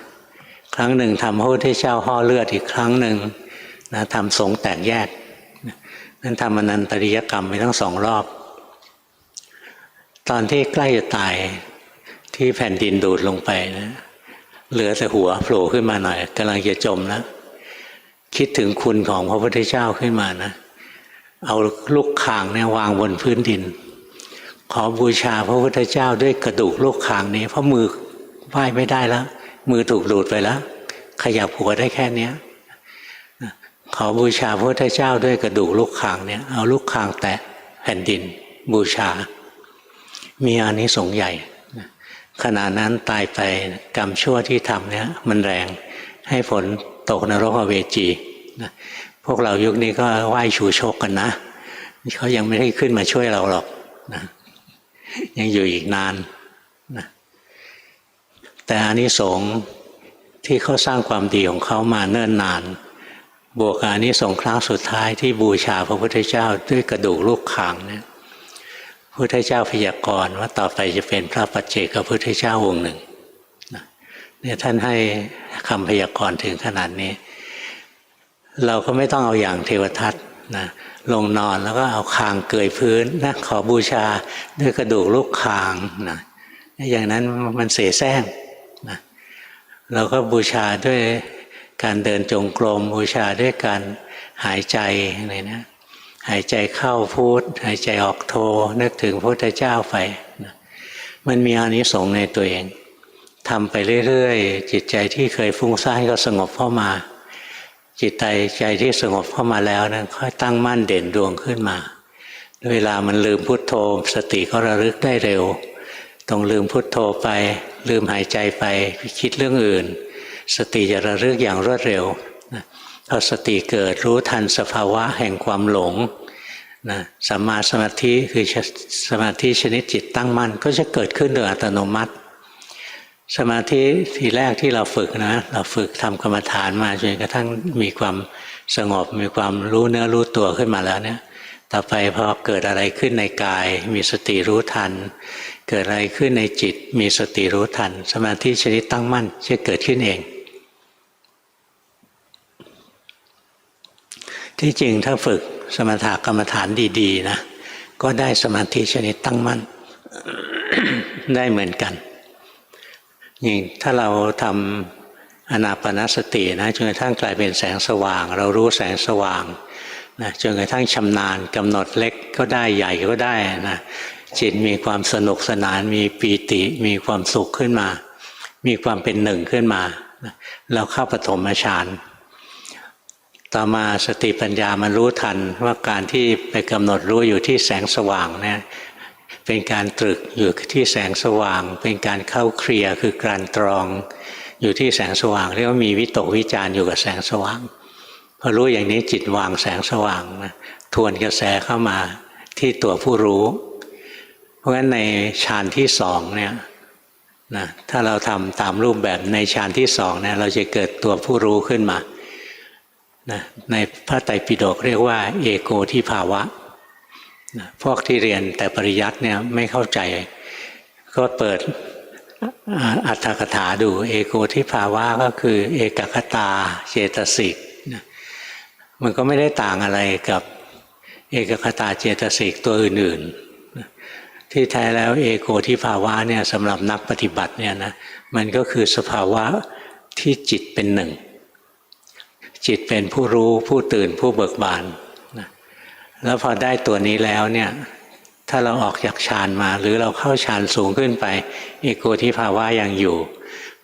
ครั้งหนึ่งทำพระพุทธเจ้าห่อเลือดอีกครั้งหนึ่งนะทำสงฆ์แตกแยกนั้นทำอนันตริยกรรมไปทั้ง2 รอบตอนที่ใกล้จะตาย ที่แผ่นดินดูดลงไปนะเหลือแต่หัวโผล่ขึ้นมาหน่อยกำลังจะจมแล้วคิดถึงคุณของพระพุทธเจ้าขึ้นมานะเอาลูกข่างเนี่ยวางบนพื้นดินขอบูชาพระพุทธเจ้าด้วยกระดูกลูกข่างนี้เพราะมือไหว้ไม่ได้แล้วมือถูกดูดไปแล้วขยับหัวได้แค่เนี้ยขอบูชาพระพุทธเจ้าด้วยกระดูกลูกข่างเนี่ยเอาลูกข่างแตะแผ่นดินบูชามีอานิสงส์ใหญ่ขณะนั้นตายไปกรรมชั่วที่ทำเนี่ยมันแรงให้ผลตกนรกอเวจีนะพวกเรายุคนี้ก็ไหว้ชูชกกันนะเขายังไม่ได้ขึ้นมาช่วยเราหรอกนะยังอยู่อีกนานนะแต่อานิสงส์ที่เขาสร้างความดีของเขามาเนิ่นนานบวกกับอานิสงส์ครั้งสุดท้ายที่บูชาพระพุทธเจ้าด้วยกระดูกลูกข่างเนี่ยพระพุทธเจ้าพยากรณ์ว่าต่อไปจะเป็นพระปัจเจกพระพุทธเจ้าองค์หนึ่งเนี่ยท่านให้คำพยากรณ์ถึงขนาดนี้เราก็ไม่ต้องเอาอย่างเทวทัตนะลงนอนแล้วก็เอาคางเกยพื้นนะขอบูชาด้วยกระดูกลูกคางนะอย่างนั้นมันเสแสร้งนะเราก็บูชาด้วยการเดินจงกรมบูชาด้วยการหายใจอะไรนะหายใจเข้าพุทหายใจออกโทนึกถึงพระพุทธเจ้าไปนะมันมีอานิสงส์ในตัวเองทำไปเรื่อยๆจิตใจที่เคยฟุ้งซ่านก็สงบเข้ามาจิตใจที่สงบเข้ามาแล้วนั้นค่อยตั้งมั่นเด่นดวงขึ้นมาเวลามันลืมพุทโธสติก็ระลึกได้เร็วต้องลืมพุทโธไปลืมหายใจไปคิดเรื่องอื่นสติจะระลึกอย่างรวดเร็วพอสติเกิดรู้ทันสภาวะแห่งความหลงนะสัมมาสมาธิคือสมาธิชนิดจิตตั้งมั่นก็จะเกิดขึ้นโดยอัตโนมัติสมาธิทีแรกที่เราฝึกนะเราฝึกทำกรรมฐานมาจนกระทั่งมีความสงบมีความรู้เนื้อรู้ตัวขึ้นมาแล้วเนี่ยต่อไปพอเกิดอะไรขึ้นในกายมีสติรู้ทันเกิดอะไรขึ้นในจิตมีสติรู้ทันสมาธิชนิดตั้งมั่นจะเกิดขึ้นเองที่จริงถ้าฝึกสมถกรรมฐานดีๆนะก็ได้สมาธิชนิดตั้งมั่น ได้เหมือนกันอย่างถ้าเราทำอานาปานสตินะจนกระทั่งกลายเป็นแสงสว่างเรารู้แสงสว่างนะจนกระทั่งชำนาญกำหนดเล็กก็ได้ใหญ่ก็ได้นะจิตมีความสนุกสนานมีปีติมีความสุขขึ้นมามีความเป็นหนึ่งขึ้นมานะเราเข้าปฐมฌานต่อมาสติปัญญามันรู้ทันว่าการที่ไปกำหนดรู้อยู่ที่แสงสว่างเนี่ยเป็นการตรึกอยู่ที่แสงสว่างเป็นการเข้าเคลียร์คือการตรองอยู่ที่แสงสว่างเรียกว่ามีวิตกวิจารอยู่กับแสงสว่างพอรู้อย่างนี้จิตวางแสงสว่างนะทวนกระแสเข้ามาที่ตัวผู้รู้เพราะฉะนั้นในฌานที่สองเนี่ยนะถ้าเราทำตามรูปแบบในฌานที่สองเนี่ยเราจะเกิดตัวผู้รู้ขึ้นมานะในพระไตรปิฎกเรียกว่าเอโกทิภาวะนะพวกที่เรียนแต่ปริยัติเนี่ยไม่เข้าใจก็เปิดอัตถกถาดูเอโกทิภาวะก็คือเอกคตาเจตสิกนะมันก็ไม่ได้ต่างอะไรกับเอกคตาเจตสิกตัวอื่นๆนะที่แท้แล้วเอโกทิภาวะเนี่ยสำหรับนักปฏิบัติเนี่ยนะมันก็คือสภาวะที่จิตเป็นหนึ่งจิตเป็นผู้รู้ผู้ตื่นผู้เบิกบานนะแล้วพอได้ตัวนี้แล้วเนี่ยถ้าเราออกจากฌานมาหรือเราเข้าฌานสูงขึ้นไปเอโกทิภาวะยังอยู่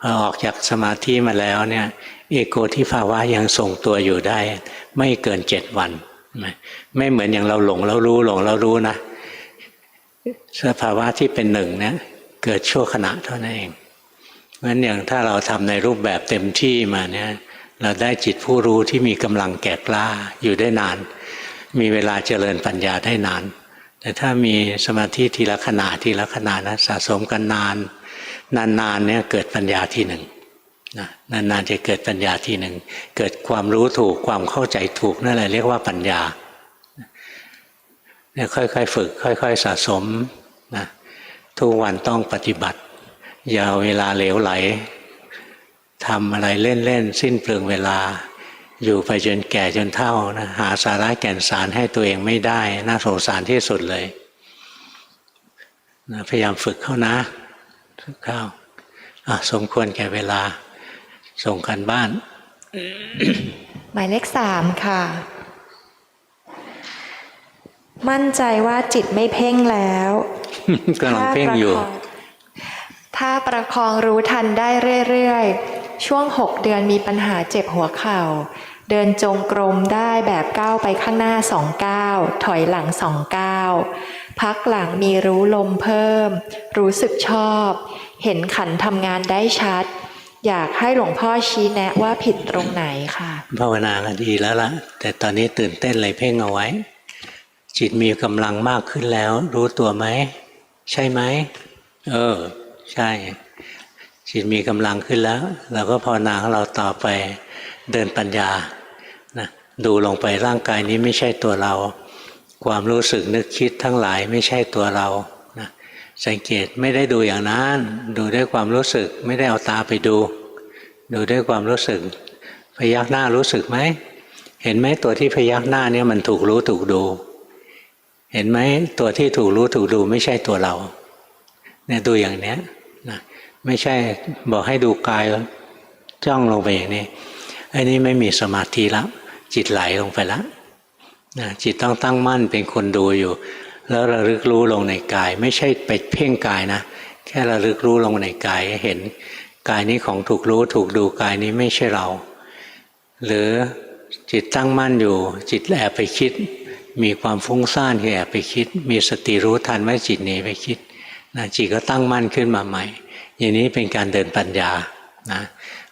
พอออกจากสมาธิมาแล้วเนี่ยเอโกทิภาวะยังทรงตัวอยู่ได้ไม่เกิน7 วันไม่เหมือนอย่างเราหลงแล้วรู้นะสภาวะที่เป็นหนึ่งเนี่ยเกิดชั่วขณะเท่านั้นเองเพราะฉะนั้นอย่างถ้าเราทำในรูปแบบเต็มที่มาเนี่ยเราได้จิตผู้รู้ที่มีกำลังแก่กล้าอยู่ได้นานมีเวลาเจริญปัญญาได้นานแต่ถ้ามีสมาธิทีละขณะนะสะสมกันนานเนี่ยเกิดปัญญาที่หนึ่งนานๆจะเกิดปัญญาที่หนึ่งเกิดความรู้ถูกความเข้าใจถูกนั่นแหละเรียกว่าปัญญาเนี่ยค่อยๆฝึกค่อยๆสะสมนะทุกวันต้องปฏิบัติอย่าเวลาเหลวไหลทำอะไรเล่นๆสิ้นเปลืองเวลาอยู่ไปจนแก่จนเฒ่านะหาสาระแก่นสารให้ตัวเองไม่ได้น่าสงสารที่สุดเลยนะพยายามฝึกเข้านะ ข้าวสมควรแก่เวลาส่งกันบ้าน หมายเลข3ค่ะมั่นใจว่าจิตไม่เพ่งแล้ว กำลังเพ่งอยู่ถ้าประคองรู้ทันได้เรื่อยๆช่วง6 เดือนมีปัญหาเจ็บหัวเข่าเดินจงกรมได้แบบก้าวไปข้างหน้า2 ก้าวถอยหลัง2 ก้าวพักหลังมีรู้ลมเพิ่มรู้สึกชอบเห็นขันธ์ทำงานได้ชัดอยากให้หลวงพ่อชี้แนะว่าผิดตรงไหนค่ะภาวนาก็ดีแล้วล่ะแต่ตอนนี้ตื่นเต้นเลยเพ่งเอาไว้จิตมีกำลังมากขึ้นแล้วรู้ตัวไหมใช่ไหมใช่จิตมีกำลังขึ้นแล้วเราก็ภาวนาของเราต่อไปเดินปัญญานะดูลงไปร่างกายนี้ไม่ใช่ตัวเราความรู้สึกนึกคิดทั้งหลายไม่ใช่ตัวเรานะสังเกตไม่ได้ดูอย่างนั้นดูด้วยความรู้สึกไม่ได้เอาตาไปดูด้วยความรู้สึกพยักหน้ารู้สึกไหมเห็นไหมตัวที่พยักหน้าเนี่ยมันถูกรู้ถูกดูเห็นไหมตัวที่ถูกรู้ถูกดูไม่ใช่ตัวเราเนี่ยดูอย่างเนี้ยนะไม่ใช่บอกให้ดูกายจ้องลงไปอย่างนี้อันนี้ไม่มีสมาธิแล้วจิตไหลลงไปแล้วนะจิตต้องตั้งมั่นเป็นคนดูอยู่แล้วระลึกรู้ลงในกายไม่ใช่ไปเพ่งกายนะแค่ระลึกรู้ลงในกายเห็นกายนี้ของถูกรู้ถูกดูกายนี้ไม่ใช่เราหรือจิตตั้งมั่นอยู่จิตแอบไปคิดมีความฟุ้งซ่านแอบไปคิดมีสติรู้ทันว่าจิตหนีไปคิดนะจิตก็ตั้งมั่นขึ้นมาใหม่อย่างนี้เป็นการเดินปัญญานะ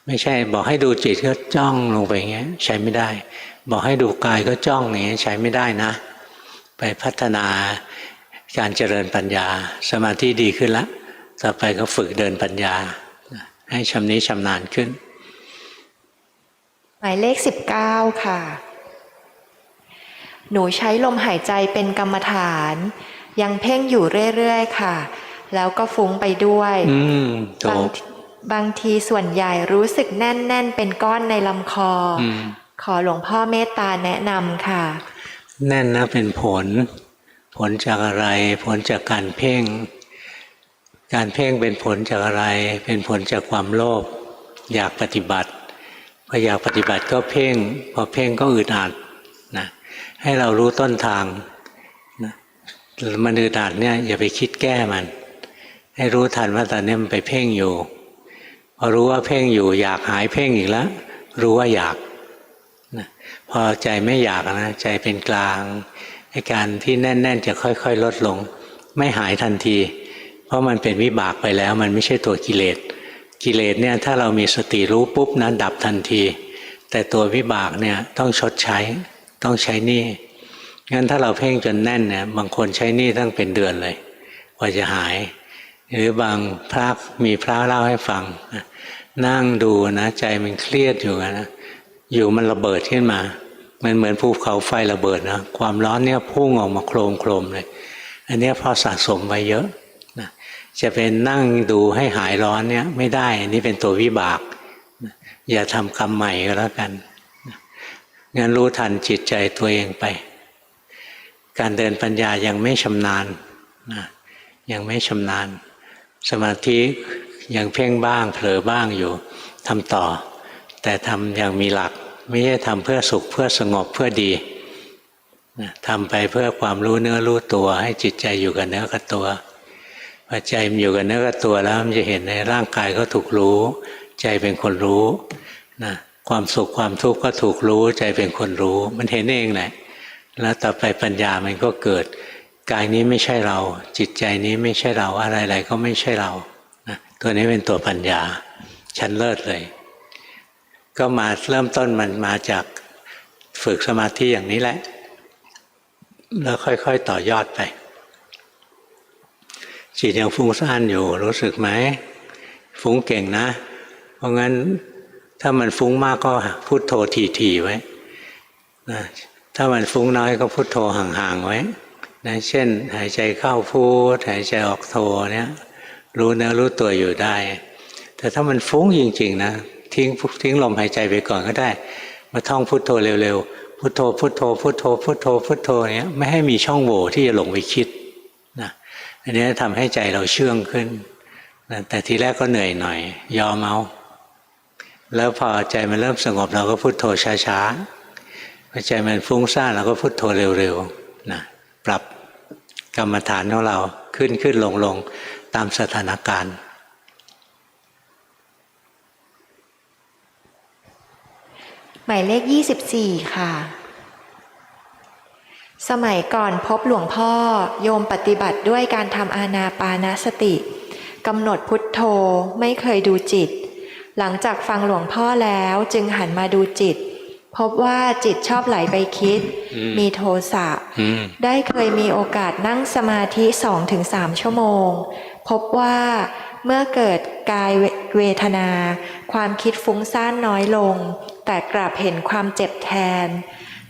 ไม่ใช่บอกให้ดูจิตก็จ้องลงไปอย่างเงี้ยใช้ไม่ได้บอกให้ดูกายก็จ้องอย่างเงี้ยใช้ไม่ได้นะไปพัฒนาการเจริญปัญญาสมาธิดีขึ้นแล้วต่อไปก็ฝึกเดินปัญญาให้ชำนิชำนาญขึ้นหมายเลข19ค่ะหนูใช้ลมหายใจเป็นกรรมฐานยังเพ่งอยู่เรื่อยๆค่ะแล้วก็ฟุ้งไปด้วยบางทีส่วนใหญ่รู้สึกแน่นๆเป็นก้อนในลำคอขอหลวงพ่อเมตตาแนะนำค่ะแน่นนะเป็นผลจากอะไรผลจากการเพ่งเป็นผลจากอะไรเป็นผลจากความโลภอยากปฏิบัติพออยากปฏิบัติก็เพ่งพอเพ่งก็อึดอัดนะให้เรารู้ต้นทางนะมันอึดอัดเนี่ยอย่าไปคิดแก้มันให้รู้ทันว่าตอนนี้มันไปเพ่งอยู่พอรู้ว่าเพ่งอยู่อยากหายเพ่งอีกแล้วรู้ว่าอยากนะพอใจไม่อยากนะใจเป็นกลางให้การที่แน่นๆจะค่อยๆลดลงไม่หายทันทีเพราะมันเป็นวิบากไปแล้วมันไม่ใช่ตัวกิเลสเนี่ยถ้าเรามีสติรู้ปุ๊บนะดับทันทีแต่ตัววิบากเนี่ยต้องชดใช้ต้องใช้หนี้งั้นถ้าเราเพ่งจนแน่นเนี่ยบางคนใช้หนี้ตั้งเป็นเดือนเลยกว่าจะหายหรือบางมีพระเล่าให้ฟังนั่งดูนะใจมันเครียดอยู่นะอยู่มันระเบิดขึ้นมามันเหมือนภูเขาไฟระเบิดนะความร้อนเนี่ยพุ่งออกมาโครมเลยอันนี้พอสะสมไว้เยอะนะจะเป็นนั่งดูให้หายร้อนเนี่ยไม่ได้อันนี้เป็นตัววิบากอย่าทำกรรมใหม่ก็แล้วกันงั้นรู้ทันจิตใจตัวเองไปการเดินปัญญายังไม่ชำนาญนะยังไม่ชำนาญสมาธิยังเพ่งบ้างเผลอบ้างอยู่ทำต่อแต่ทำอย่างมีหลักไม่ใช่ทำเพื่อสุขเพื่อสงบเพื่อดีนะทำไปเพื่อความรู้เนื้อรู้ตัวให้จิตใจอยู่กับเนื้อกับตัวพอใจมันอยู่กับเนื้อกับตัวแล้วมันจะเห็นในร่างกายก็ถูกรู้ใจเป็นคนรู้นะความสุขความทุกข์ก็ถูกรู้ใจเป็นคนรู้มันเห็นเองแหละแล้วต่อไปปัญญามันก็เกิดกายนี้ไม่ใช่เราจิตใจนี้ไม่ใช่เราอะไรๆก็ไม่ใช่เรานะตัวนี้เป็นตัวปัญญาชั้นเลิศเลยก็มาเริ่มต้นมันมาจากฝึกสมาธิอย่างนี้แหละแล้วค่อยๆต่อยอดไปจิตยังฟุ้งซ่านอยู่รู้สึกไหมฟุ้งเก่งนะเพราะงั้นถ้ามันฟุ้งมากก็พุทโธถี่ๆไว้นะถ้ามันฟุ้งน้อยก็พุทโธห่างๆไว้นะเช่นหายใจเข้าพุทหายใจออกโธเนี่ยรู้เนื้อรู้ตัวอยู่ได้แต่ถ้ามันฟุ้งจริงๆนะทิ้งลมหายใจไปก่อนก็ได้มาท่องพุทโธเร็วๆพุทโธพุทโธพุทโธพุทโธพุทโธเนี้ยไม่ให้มีช่องโหว่ที่จะหลงไปคิดนะอันนี้ทำให้ใจเราเชื่องขึ้น นะแต่ทีแรกก็เหนื่อยหน่อยยอมเอาแล้วพอใจมันเริ่มสงบเราก็พุทโธช้าๆพอใจมันฟุ้งซ่านเราก็พุทโธเร็วๆนะปรับกรรมฐานของเราขึ้นลงตามสถานการณ์หมายเลข24ค่ะสมัยก่อนพบหลวงพ่อโยมปฏิบัติด้วยการทำอานาปานสติกำหนดพุทโธไม่เคยดูจิตหลังจากฟังหลวงพ่อแล้วจึงหันมาดูจิตพบว่าจิตชอบไหลไปคิดมีโทสะได้เคยมีโอกาสนั่งสมาธิ 2-3 ชั่วโมงพบว่าเมื่อเกิดกายเวทนาความคิดฟุ้งซ่านน้อยลงแต่กลับเห็นความเจ็บแทน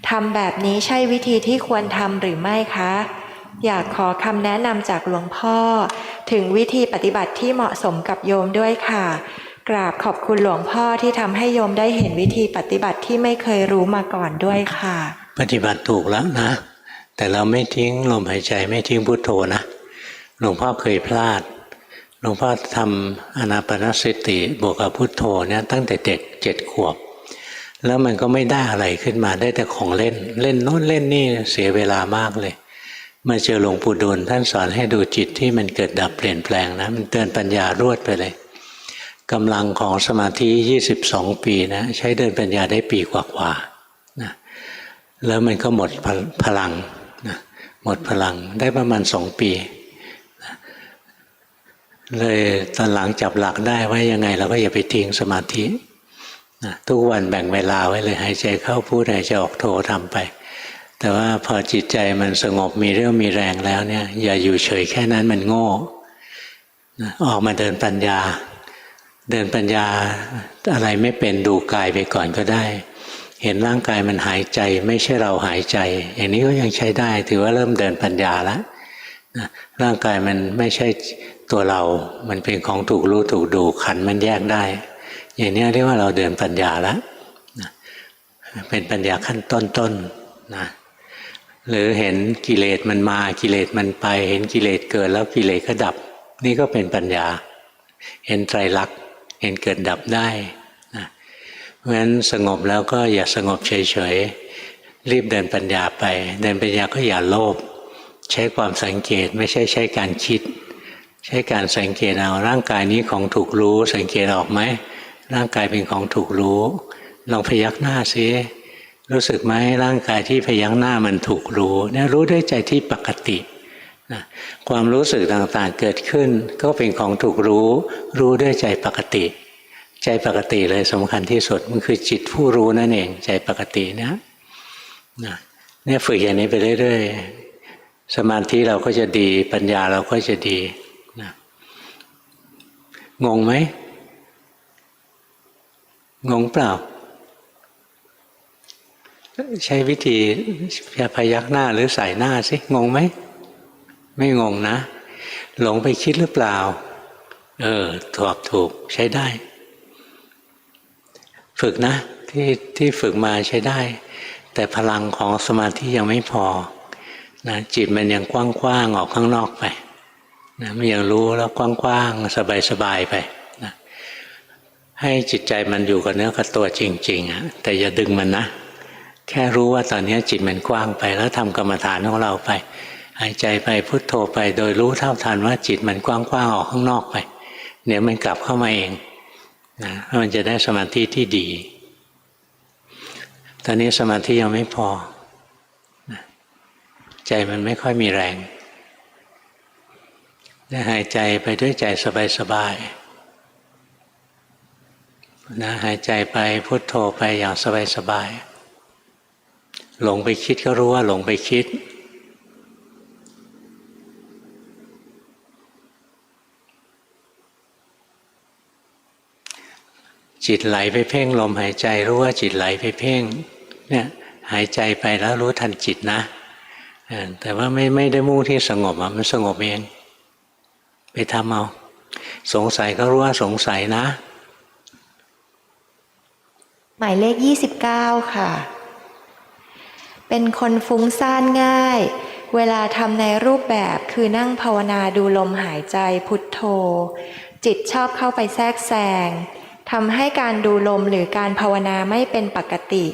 ทำแบบนี้ใช่วิธีที่ควรทำหรือไม่คะอยากขอคำแนะนำจากหลวงพ่อถึงวิธีปฏิบัติที่เหมาะสมกับโยมด้วยค่ะกราบขอบคุณหลวงพ่อที่ทำให้โยมได้เห็นวิธีปฏิบัติที่ไม่เคยรู้มาก่อนด้วยค่ะปฏิบัติถูกแล้วนะแต่เราไม่ทิ้งลมหายใจไม่ทิ้งพุทโธนะหลวงพ่อเคยพลาดหลวงพ่อทำอานาปานสติบวกกับพุทโธเนี่ยตั้งแต่เด็ก7 ขวบแล้วมันก็ไม่ได้อะไรขึ้นมาได้แต่ของเล่นเล่นโน้นเล่นนี่เสียเวลามากเลยมาเจอหลวงปู่ดูลท่านสอนให้ดูจิตที่มันเกิดดับเปลี่ยนแปลงนะมันเตือนปัญญารวดไปเลยกำลังของสมาธิ22 ปีนะใช้เดินปัญญาได้ปีกว่าๆนะแล้วมันก็หมดพลังนะหมดพลังได้ประมาณ2 ปีนะเลยตอนหลังจับหลักได้ว่ายังไงเราก็อย่าไปทิ้งสมาธินะทุกวันแบ่งเวลาไว้เลยหายใจเข้าพูดหายใจออกโททำไปแต่ว่าพอจิตใจมันสงบมีเรี่ยวมีแรงแล้วเนี่ยอย่าอยู่เฉยแค่นั้นมันโง่นะออกมาเดินปัญญาเดินปัญญาอะไรไม่เป็นดูกายไปก่อนก็ได้เห็นร่างกายมันหายใจไม่ใช่เราหายใจอย่างนี้ก็ยังใช้ได้ถือว่าเริ่มเดินปัญญาแล้วนะร่างกายมันไม่ใช่ตัวเรามันเป็นของถูกรู้ถูกดูขันธ์มันแยกได้อย่างนี้เรียกว่าเราเดินปัญญาแล้วนะเป็นปัญญาขั้นต้นนะหรือเห็นกิเลสมันมากิเลสมันไปเห็นกิเลสเกิดแล้วกิเลสก็ดับนี่ก็เป็นปัญญาเห็นไตรลักษณ์เห็นเกิดดับได้นะเพราะฉะนั้นสงบแล้วก็อย่าสงบเฉยๆรีบเดินปัญญาไปเดินปัญญาก็อย่าโลภใช้ความสังเกตไม่ใช่ใช้การคิดใช้การสังเกตเอาร่างกายนี้ของถูกรู้สังเกตออกไหมร่างกายเป็นของถูกรู้ลองพยักหน้าซิรู้สึกไหมร่างกายที่พยักหน้ามันถูกรู้เนี่ยรู้ด้วยใจที่ปกตินะความรู้สึกต่างๆเกิดขึ้นก็เป็นของถูกรู้รู้ด้วยใจปกติใจปกติเลยสำคัญที่สุดมันคือจิตผู้รู้นั่นเองใจปกติเนี่ยฝึกอย่างนี้ไปเรื่อยๆสมาธิเราก็จะดีปัญญาเราก็จะดีนะงงไหมงงเปล่าใช้วิธีพยักหน้าหรือสายหน้าสิงงไหมไม่งงนะหลงไปคิดหรือเปล่าถูกใช้ได้ฝึกนะที่ฝึกมาใช้ได้แต่พลังของสมาธิยังไม่พอนะจิตมันยังกว้างๆออกข้างนอกไปนะมันยังรู้แล้วกว้างๆสบายๆไปนะให้จิตใจมันอยู่กับเนื้อกับตัวจริงๆแต่อย่าดึงมันนะแค่รู้ว่าตอนนี้จิตมันกว้างไปแล้วทำกรรมฐานของเราไปหายใจไปพุทโธไปโดยรู้เท่าทันว่าจิตมันกว้างๆออกข้างนอกไปเดี๋ยวมันกลับเข้ามาเองนะมันจะได้สมาธิที่ดีตอนนี้สมาธิยังไม่พอนะใจมันไม่ค่อยมีแรงได้หายใจไปด้วยใจสบายๆนะหายใจไปพุทโธไปอย่างสบายๆหลงไปคิดก็รู้ว่าหลงไปคิดจิตไหลไปเพ่งลมหายใจรู้ว่าจิตไหลไปเพ่งเนี่ยหายใจไปแล้วรู้ทันจิตนะแต่ว่าไม่ได้มุ่งที่สงบมันสงบเองไปทำเอาสงสัยก็รู้ว่าสงสัยนะหมายเลข29ค่ะเป็นคนฟุ้งซ่านง่ายเวลาทำในรูปแบบคือนั่งภาวนาดูลมหายใจพุทโธ จิตชอบเข้าไปแทรกแซงทำให้การดูลมหรือการภาวนาไม่เป็นปกติ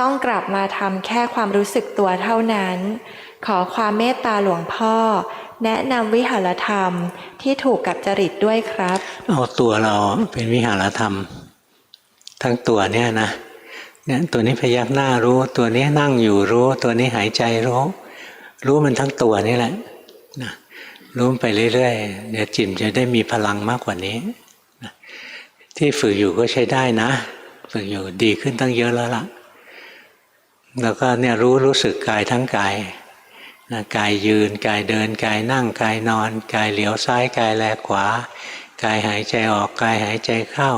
ต้องกลับมาทำแค่ความรู้สึกตัวเท่านั้นขอความเมตตาหลวงพ่อแนะนำวิหารธรรมที่ถูกกับจริตด้วยครับเอาตัวเราเป็นวิหารธรรมทั้งตัวเนี่ยนะเนี่ยตัวนี้พยักหน้ารู้ตัวนี้นั่งอยู่รู้ตัวนี้หายใจรู้มันทั้งตัวนี่แหละนะรู้ไปเรื่อยๆเดี๋ยวจิตจะได้มีพลังมากกว่านี้นะที่ฝึกอยู่ก็ใช้ได้นะฝึกอยู่ดีขึ้นตั้งเยอะแล้วล่ะแล้วก็เนี่ยรู้สึกกายทั้งกายนะกายยืนกายเดินกายนั่งกายนอนกายเหลียวซ้ายกายแลขวากายหายใจออกกายหายใจเข้า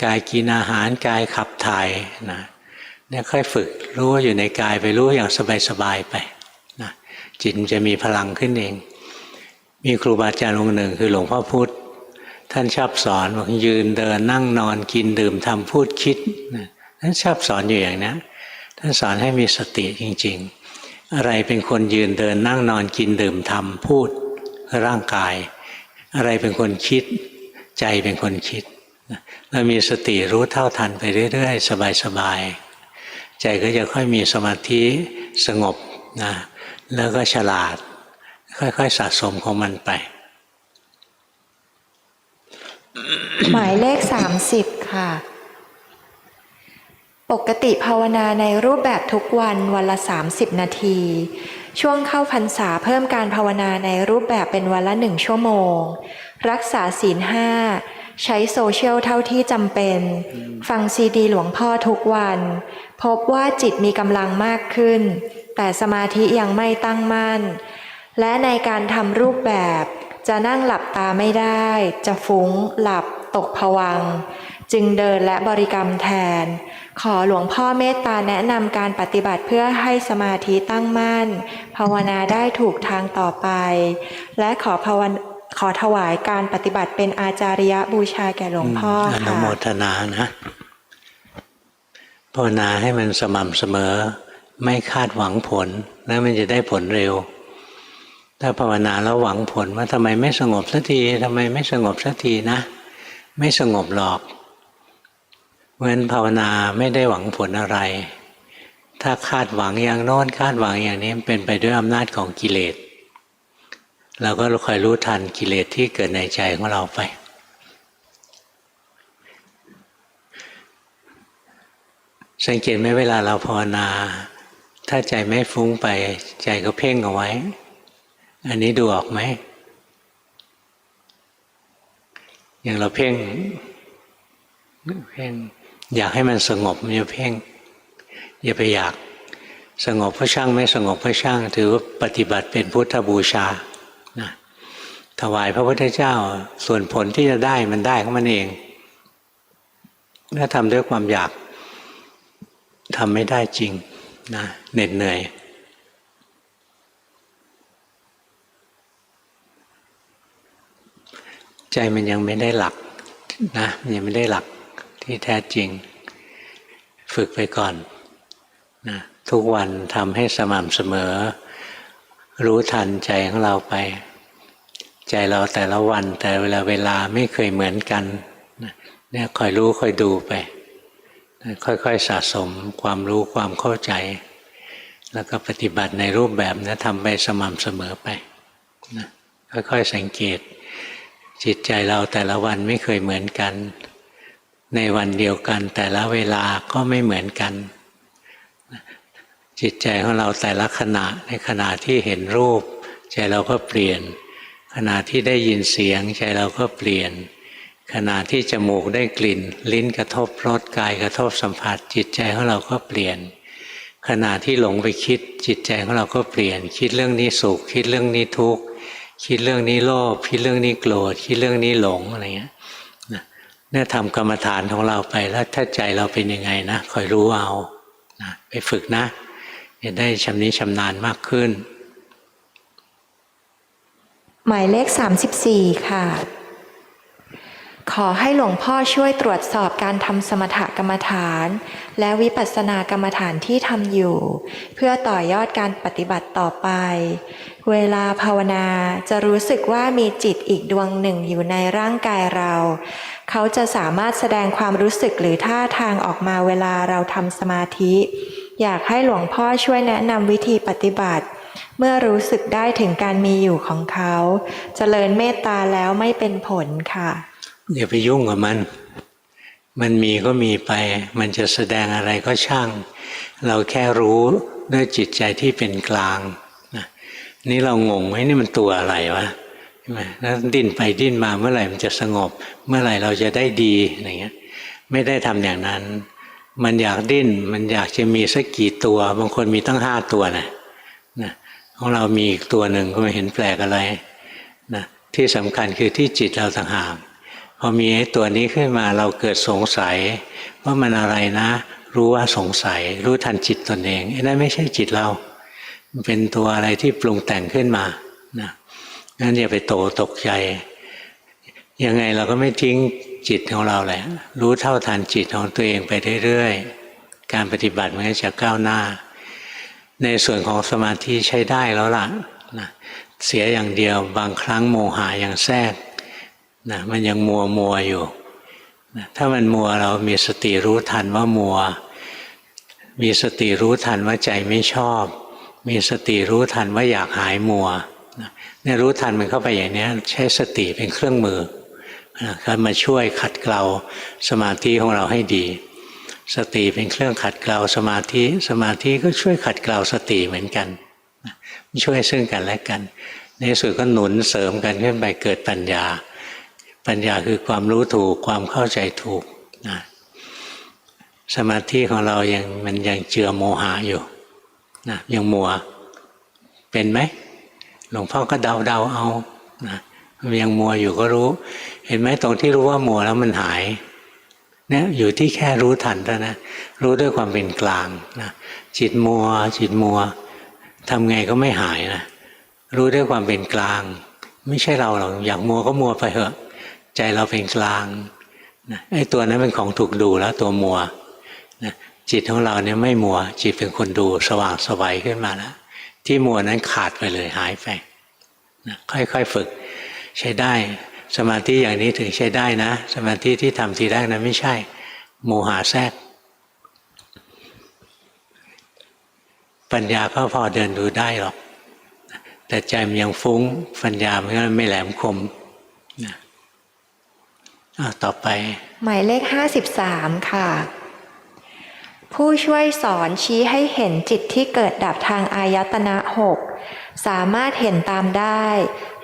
กายกินอาหารกายขับถ่ายนะเนี่ยค่อยฝึกรู้ว่าอยู่ในกายไปรู้อย่างสบายๆไปนะจิตจะมีพลังขึ้นเองมีครูบาอาจารย์องค์หนึ่งคือหลวงพ่อพุธท่านชอบสอนบอกยืนเดินนั่งนอนกินดื่มทำพูดคิดนะท่านชอบสอนอยู่อย่างนี้ท่านสอนให้มีสติจริงๆอะไรเป็นคนยืนเดินนั่งนอนกินดื่มทำพูดร่างกายอะไรเป็นคนคิดใจเป็นคนคิดเรามีสติรู้เท่าทันไปเรื่อยๆสบายๆใจก็จะค่อยมีสมาธิสงบนะแล้วก็ฉลาดค่อยๆสะสมของมันไปหมายเลข30ค่ะปกติภาวนาในรูปแบบทุกวันวันละ30นาทีช่วงเข้าพรรษาเพิ่มการภาวนาในรูปแบบเป็นวันละ1ชั่วโมงรักษาศีล5ใช้โซเชียลเท่าที่จำเป็นฟังซีดีหลวงพ่อทุกวันพบว่าจิตมีกำลังมากขึ้นแต่สมาธิยังไม่ตั้งมั่นและในการทำรูปแบบจะนั่งหลับตาไม่ได้จะฟุ้งหลับตกภวังค์จึงเดินและบริกรรมแทนขอหลวงพ่อเมตตาแนะนำการปฏิบัติเพื่อให้สมาธิตั้งมั่นภาวนาได้ถูกทางต่อไปและขอถวายการปฏิบัติเป็นอาจาริยบูชาแก่หลวงพ่อค่ะอนุโมทนานะภาวนาให้มันสม่ำเสมอไม่คาดหวังผลแล้วมันจะได้ผลเร็วถ้าภาวนาแล้วหวังผลว่าทำไมไม่สงบสักทีทำไมไม่สงบสักทีนะไม่สงบหรอกเพราะฉะนั้นภาวนาไม่ได้หวังผลอะไรถ้าคาดหวังอย่างโน้นคาดหวังอย่างนี้เป็นไปด้วยอำนาจของกิเลสเราก็คอยรู้ทันกิเลสที่เกิดในใจของเราไปสังเกตไหมเวลาเราภาวนาถ้าใจไม่ฟุ้งไปใจก็เพ่งเอาไว้อันนี้ดูออกไหมอย่างเราเพ่งอยากให้มันสงบมันจะเพ่งอย่าไปอยากสงบก็ช่างไม่สงบก็ช่างถือว่าปฏิบัติเป็นพุทธบูชานะถวายพระพุทธเจ้าส่วนผลที่จะได้มันได้ของมันเองถ้าทำด้วยความอยากทำไม่ได้จริงนะเหน็ดเหนื่อยใจมันยังไม่ได้หลักนะยังไม่ได้หลักที่แท้จริงฝึกไปก่อนนะทุกวันทำให้สม่ำเสมอรู้ทันใจของเราไปใจเราแต่ละวันแต่เวลาไม่เคยเหมือนกันเนี่ยคอยรู้คอยดูไปค่อยๆสะสมความรู้ความเข้าใจแล้วก็ปฏิบัติในรูปแบบนะทำไปสม่ำเสมอไปนะค่อยๆสังเกตจิตใจเราแต่ละวันไม่เคยเหมือนกันในวันเดียวกันแต่ละเวลาก็ไม่เหมือนกันจิตใจของเราแต่ละขณะในขณะที่เห็นรูปใจเราก็เปลี่ยนขณะที่ได้ยินเสียงใจเราก็เปลี่ยนขณะที่จมูกได้กลิ่นลิ้นกระทบรสกายกระทบสัมผัสจิตใจของเราก็เปลี่ยนขณะที่หลงไปคิดจิตใจของเราก็เปลี่ยนคิดเรื่องนี้สุขคิดเรื่องนี้ทุกข์คิดเรื่องนี้โลภคิดเรื่องนี้โกรธคิดเรื่องนี้หลงอะไรเงี้ยเนี่ยทำกรรมฐานของเราไปแล้วถ้าใจเราเป็นยังไงนะคอยรู้เอานะไปฝึกนะจะได้ชำนิชำนาญมากขึ้นหมายเลข34ค่ะ ขอให้หลวงพ่อช่วยตรวจสอบการทำสมถกรรมฐาน และวิปัสสนากรรมฐานที่ทำอยู่ เพื่อต่อยอดการปฏิบัติต่อไป เวลาภาวนาจะรู้สึกว่ามีจิตอีกดวงหนึ่งอยู่ในร่างกายเรา เขาจะสามารถแสดงความรู้สึกหรือท่าทางออกมาเวลาเราทำสมาธิ อยากให้หลวงพ่อช่วยแนะนำวิธีปฏิบัติ เมื่อรู้สึกได้ถึงการมีอยู่ของเขาเจริญเมตตาแล้วไม่เป็นผลค่ะอย่าไปยุ่งกับมันมีก็มีไปมันจะแสดงอะไรก็ช่างเราแค่รู้ด้วยจิตใจที่เป็นกลางนะนี่เรางงไหมนี่มันตัวอะไรวะใช่ไหมแล้วดิ้นไปดิ้นมาเมื่อไหร่มันจะสงบเมื่อไหร่เราจะได้ดีอย่างเงี้ยไม่ได้ทำอย่างนั้นมันอยากดิ้นมันอยากจะมีสักกี่ตัวบางคนมีตั้ง5 ตัวนะของเรามีอีกตัวหนึ่งก็ไม่เห็นแปลกอะไรนะที่สำคัญคือที่จิตเราต่างหากพอมีไอ้ตัวนี้ขึ้นมาเราเกิดสงสัยว่ามันอะไรนะรู้ว่าสงสัยรู้ทันจิตตนเองไอ้นั่นไม่ใช่จิตเรามันเป็นตัวอะไรที่ปรุงแต่งขึ้นมานะงั้นอย่าไปตกใจยังไงเราก็ไม่ทิ้งจิตของเราแหละรู้เท่าทันจิตของตัวเองไปเรื่อยๆการปฏิบัติมันก็จะก้าวหน้าในส่วนของสมาธิใช้ได้แล้วล่ะนะเสียอย่างเดียวบางครั้งโมหะยังแทรกนะมันยังมัวอยู่นะถ้ามันมัวเรามีสติรู้ทันว่ามัวมีสติรู้ทันว่าใจไม่ชอบมีสติรู้ทันว่าอยากหายมัวนะเนี่ยรู้ทันมันเข้าไปอย่างนี้ใช้สติเป็นเครื่องมือนะมาช่วยขัดเกลาสมาธิของเราให้ดีสติเป็นเครื่องขัดเกลาสมาธิสมาธิก็ช่วยขัดเกลาสติเหมือนกันช่วยซึ่งกันและกันในสุดก็หนุนเสริมกันขึ้นไปเกิดปัญญาปัญญาคือความรู้ถูกความเข้าใจถูกนะสมาธิของเรามันยังเจือโมหะอยู่นะยังมัวเป็นไหมหลวงพ่อก็เดาเอานะยังมัวอยู่ก็รู้เห็นไหมตรงที่รู้ว่ามัวแล้วมันหายเนี่ยอยู่ที่แค่รู้ทันเท่านั้นรู้ด้วยความเป็นกลางนะจิตมัวทำไงก็ไม่หายนะรู้ด้วยความเป็นกลางไม่ใช่เราหรอกอยากมัวก็มัวไปเถอะใจเราเป็นกลางนะไอ้ตัวนั้นเป็นของถูกดูแล้วตัวมัวนะจิตของเราเนี่ยไม่มัวจิตเป็นคนดูสว่างไสวขึ้นมาแล้วที่มัวนั้นขาดไปเลยหายไปนะค่อยๆฝึกใช้ได้สมาธิอย่างนี้ถึงใช้ได้นะสมาธิที่ทำทีแรกนั้นไม่ใช่โมหะแทรกปัญญาก็พอเดินดูได้หรอกแต่ใจมันยังฟุ้งปัญญามันก็ไม่แหลมคมนะต่อไปหมายเลข53ค่ะผู้ช่วยสอนชี้ให้เห็นจิตที่เกิดดับทางอายตนะ6สามารถเห็นตามได้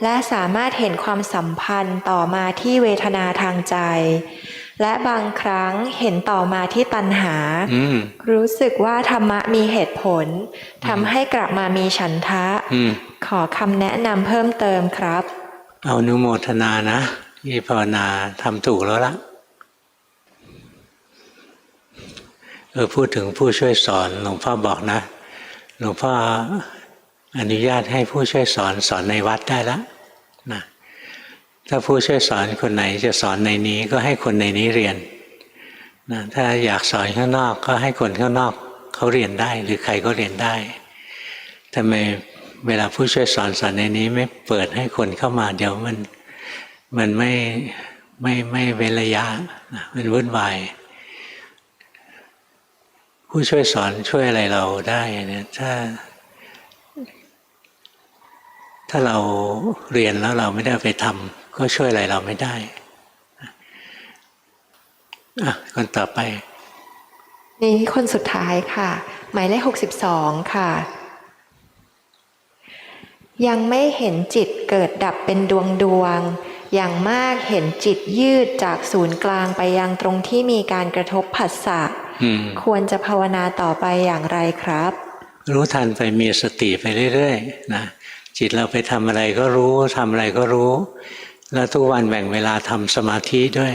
และสามารถเห็นความสัมพันธ์ต่อมาที่เวทนาทางใจและบางครั้งเห็นต่อมาที่ตัณหารู้สึกว่าธรรมะมีเหตุผลทำให้กลับมามีฉันทะขอคำแนะนำเพิ่มเติมครับเอาอนุโมทนานะที่ภาวนาทำถูกแล้วล่ะพูดถึงผู้ช่วยสอนหลวงพ่อบอกนะหลวงพ่ออนุญาตให้ผู้ช่วยสอนในวัดได้แล้วนะถ้าผู้ช่วยสอนคนไหนจะสอนในนี้ก็ให้คนในนี้เรียนนะถ้าอยากสอนข้างนอกก็ให้คนข้างนอกเขาเรียนได้หรือใครก็เรียนได้ทำไมเวลาผู้ช่วยสอนในนี้ไม่เปิดให้คนเข้ามาเดี๋ยวมันไม่เว้นระยะนะมันวุ่นวายผู้ช่วยสอนช่วยอะไรเราได้เนี่ยถ้าเราเรียนแล้วเราไม่ได้ไปทำก็ช่วยอะไรเราไม่ได้คนต่อไปนี่คนสุดท้ายค่ะหมายเลข62ค่ะยังไม่เห็นจิตเกิดดับเป็นดวงอย่างมากเห็นจิตยืดจากศูนย์กลางไปยังตรงที่มีการกระทบผัสสะควรจะภาวนาต่อไปอย่างไรครับรู้ทันไปมีสติไปเรื่อยๆนะจิตเราไปทำอะไรก็รู้ทำอะไรก็รู้แล้วทุกวันแบ่งเวลาทำสมาธิด้วย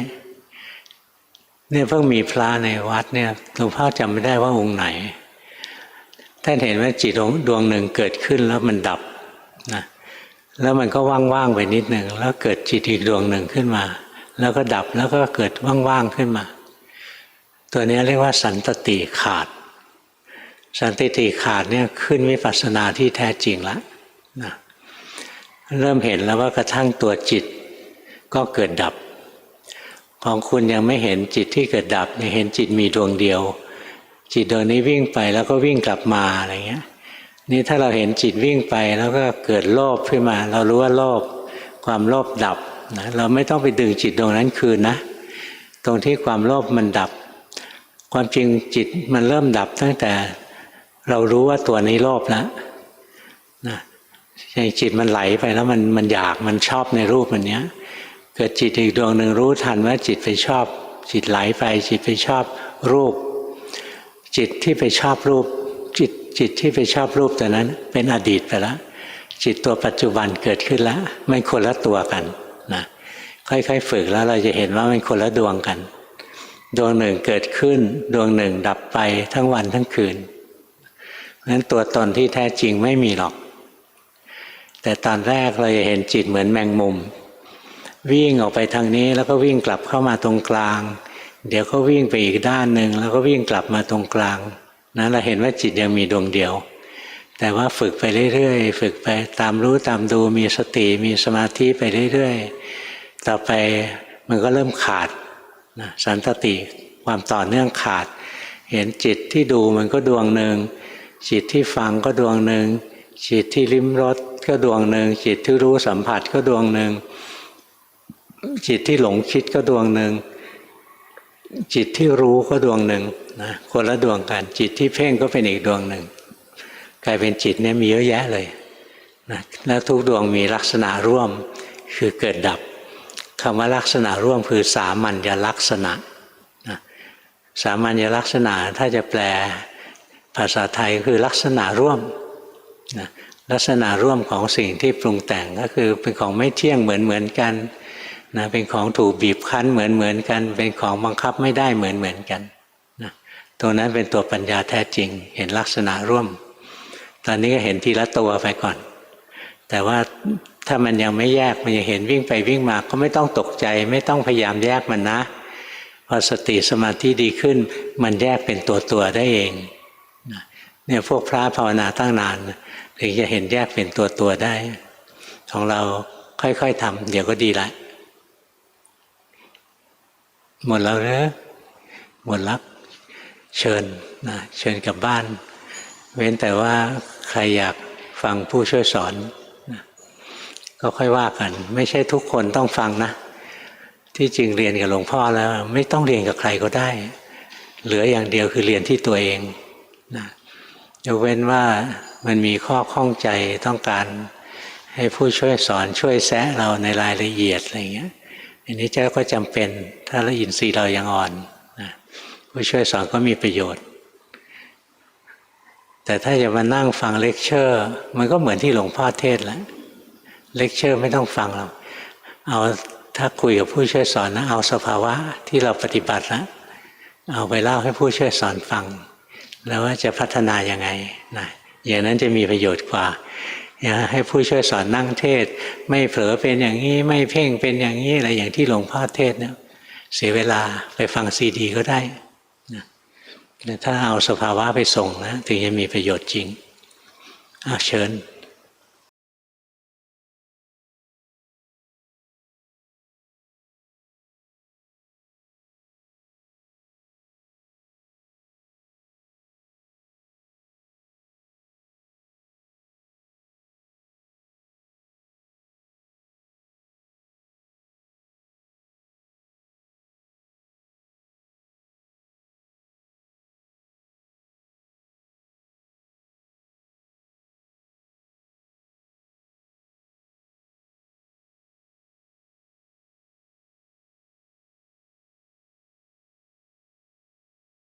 เนี่ยเพิ่งมีพระในวัดเนี่ยหลวงพ่อจำไม่ได้ว่าองค์ไหนท่านเห็นว่าจิตดวงหนึ่งเกิดขึ้นแล้วมันดับนะแล้วมันก็ว่างๆไปนิดหนึ่งแล้วเกิดจิตอีกดวงหนึ่งขึ้นมา แล้วก็ดับแล้วก็เกิดว่างๆขึ้นมาตัวนี้เรียกว่าสันตติขาดสันตติขาดเนี่ยขึ้นวิปัสสนาที่แท้จริงแล้วนะเริ่มเห็นแล้วว่ากระทั่งตัวจิตก็เกิดดับของคุณยังไม่เห็นจิตที่เกิดดับยังเห็นจิตมีดวงเดียวจิตดวงนี้วิ่งไปแล้วก็วิ่งกลับมาอะไรเงี้ยนี่ถ้าเราเห็นจิตวิ่งไปแล้วก็เกิดโลภขึ้นมาเรารู้ว่าโลภความโลภดับนะเราไม่ต้องไปดึงจิตดวงนั้นคืนนะตรงที่ความโลภมันดับความจริงจิตมันเริ่มดับตั้งแต่เรารู้ว่าตัวนี้โลภแล้วนะอย่างจิตมันไหลไปแล้วมันอยากมันชอบในรูปมันเนี้ยเกิดจิตอีกดวงหนึ่งรู้ทันว่าจิตไปชอบจิตไหลไปจิตไปชอบรูปจิตที่ไปชอบรูปจิตที่ไปชอบรูปตัวนั้นเป็นอดีตไปแล้วจิตตัวปัจจุบันเกิดขึ้นแล้วมันคนละตัวกันนะค่อยๆฝึกแล้วเราจะเห็นว่ามันคนละดวงกันดวงหนึ่งเกิดขึ้นดวงหนึ่งดับไปทั้งวันทั้งคืนเพราะฉะนั้นตัวตนที่แท้จริงไม่มีหรอกแต่ตอนแรกเราจะเห็นจิตเหมือนแมงมุมวิ่งออกไปทางนี้แล้วก็วิ่งกลับเข้ามาตรงกลางเดี๋ยวก็วิ่งไปอีกด้านหนึ่งแล้วก็วิ่งกลับมาตรงกลางนั้นเราเห็นว่าจิตยังมีดวงเดียวแต่ว่าฝึกไปเรื่อยๆฝึกไปตามรู้ตามดูมีสติมีสมาธิไปเรื่อยๆต่อไปมันก็เริ่มขาดนะสันตติความต่อเนื่องขาดเห็นจิตที่ดูมันก็ดวงหนึ่งจิตที่ฟังก็ดวงหนึ่งจิตที่ลิ้มรสก็ดวงหนึ่งจิตที่รู้สัมผัสก็ดวงหนึ่งจิตที่หลงคิดก็ดวงหนึ่งจิตที่รู้ก็ดวงหนึ่งนะคนละดวงกันจิตที่เพ่งก็เป็นอีกดวงหนึ่งกลายเป็นจิตเนี่ยมีเยอะแยะเลยนะแล้วทุกดวงมีลักษณะร่วมคือเกิดดับคำว่าลักษณะร่วมคือสามัญลักษณะนะสามัญลักษณะถ้าจะแปลภาษาไทยคือลักษณะร่วมนะลักษณะร่วมของสิ่งที่ปรุงแต่งก็คือเป็นของไม่เที่ยงเหมือนกันนะเป็นของถูกบีบคั้นเหมือนกันเป็นของบังคับไม่ได้เหมือนกันนะตัวนั้นเป็นตัวปัญญาแท้จริงเห็นลักษณะร่วมตอนนี้ก็เห็นทีละตัวไปก่อนแต่ว่าถ้ามันยังไม่แยกมันยังเห็นวิ่งไปวิ่งมาก็ไม่ต้องตกใจไม่ต้องพยายามแยกมันนะพอสติสมาธิดีขึ้นมันแยกเป็นตัวได้เองเนี่ยพวกพระภาวนาตั้งนานถึงจะเห็นแยกเป็นตัวได้ของเราค่อยๆทำเดี๋ยวก็ดีละหมดแล้วเหรอหมดแล้วเชิญนะเชิญกลับบ้านเว้นแต่ว่าใครอยากฟังผู้ช่วยสอนนะก็ค่อยว่ากันไม่ใช่ทุกคนต้องฟังนะที่จริงเรียนกับหลวงพ่อแล้วไม่ต้องเรียนกับใครก็ได้เหลืออย่างเดียวคือเรียนที่ตัวเองนะยกเว้นว่ามันมีข้อข้องใจต้องการให้ผู้ช่วยสอนช่วยแซะเราในรายละเอียดอะไรเงี้ยอันนี้เจ้าก็จำเป็นถ้าเราอินทรีย์เรายังอ่อนนะผู้ช่วยสอนก็มีประโยชน์แต่ถ้าจะมานั่งฟังเลคเชอร์มันก็เหมือนที่หลวงพ่อเทศน์แล้วเลคเชอร์ไม่ต้องฟังหรอกเอาถ้าคุยกับผู้ช่วยสอนนะเอาสภาวะที่เราปฏิบัติแล้วเอาไปเล่าให้ผู้ช่วยสอนฟังแล้วว่าจะพัฒนายังไงนะอย่างนั้นจะมีประโยชน์กว่าให้ผู้ช่วยสอนนั่งเทศไม่เผลอเป็นอย่างนี้ไม่เพ่งเป็นอย่างนี้อะไรอย่างที่หลวงพ่อเทศเนี่ยเสียเวลาไปฟังซีดีก็ได้นะถ้าเอาสภาวะไปส่งนะถึงจะมีประโยชน์จริงเชิญ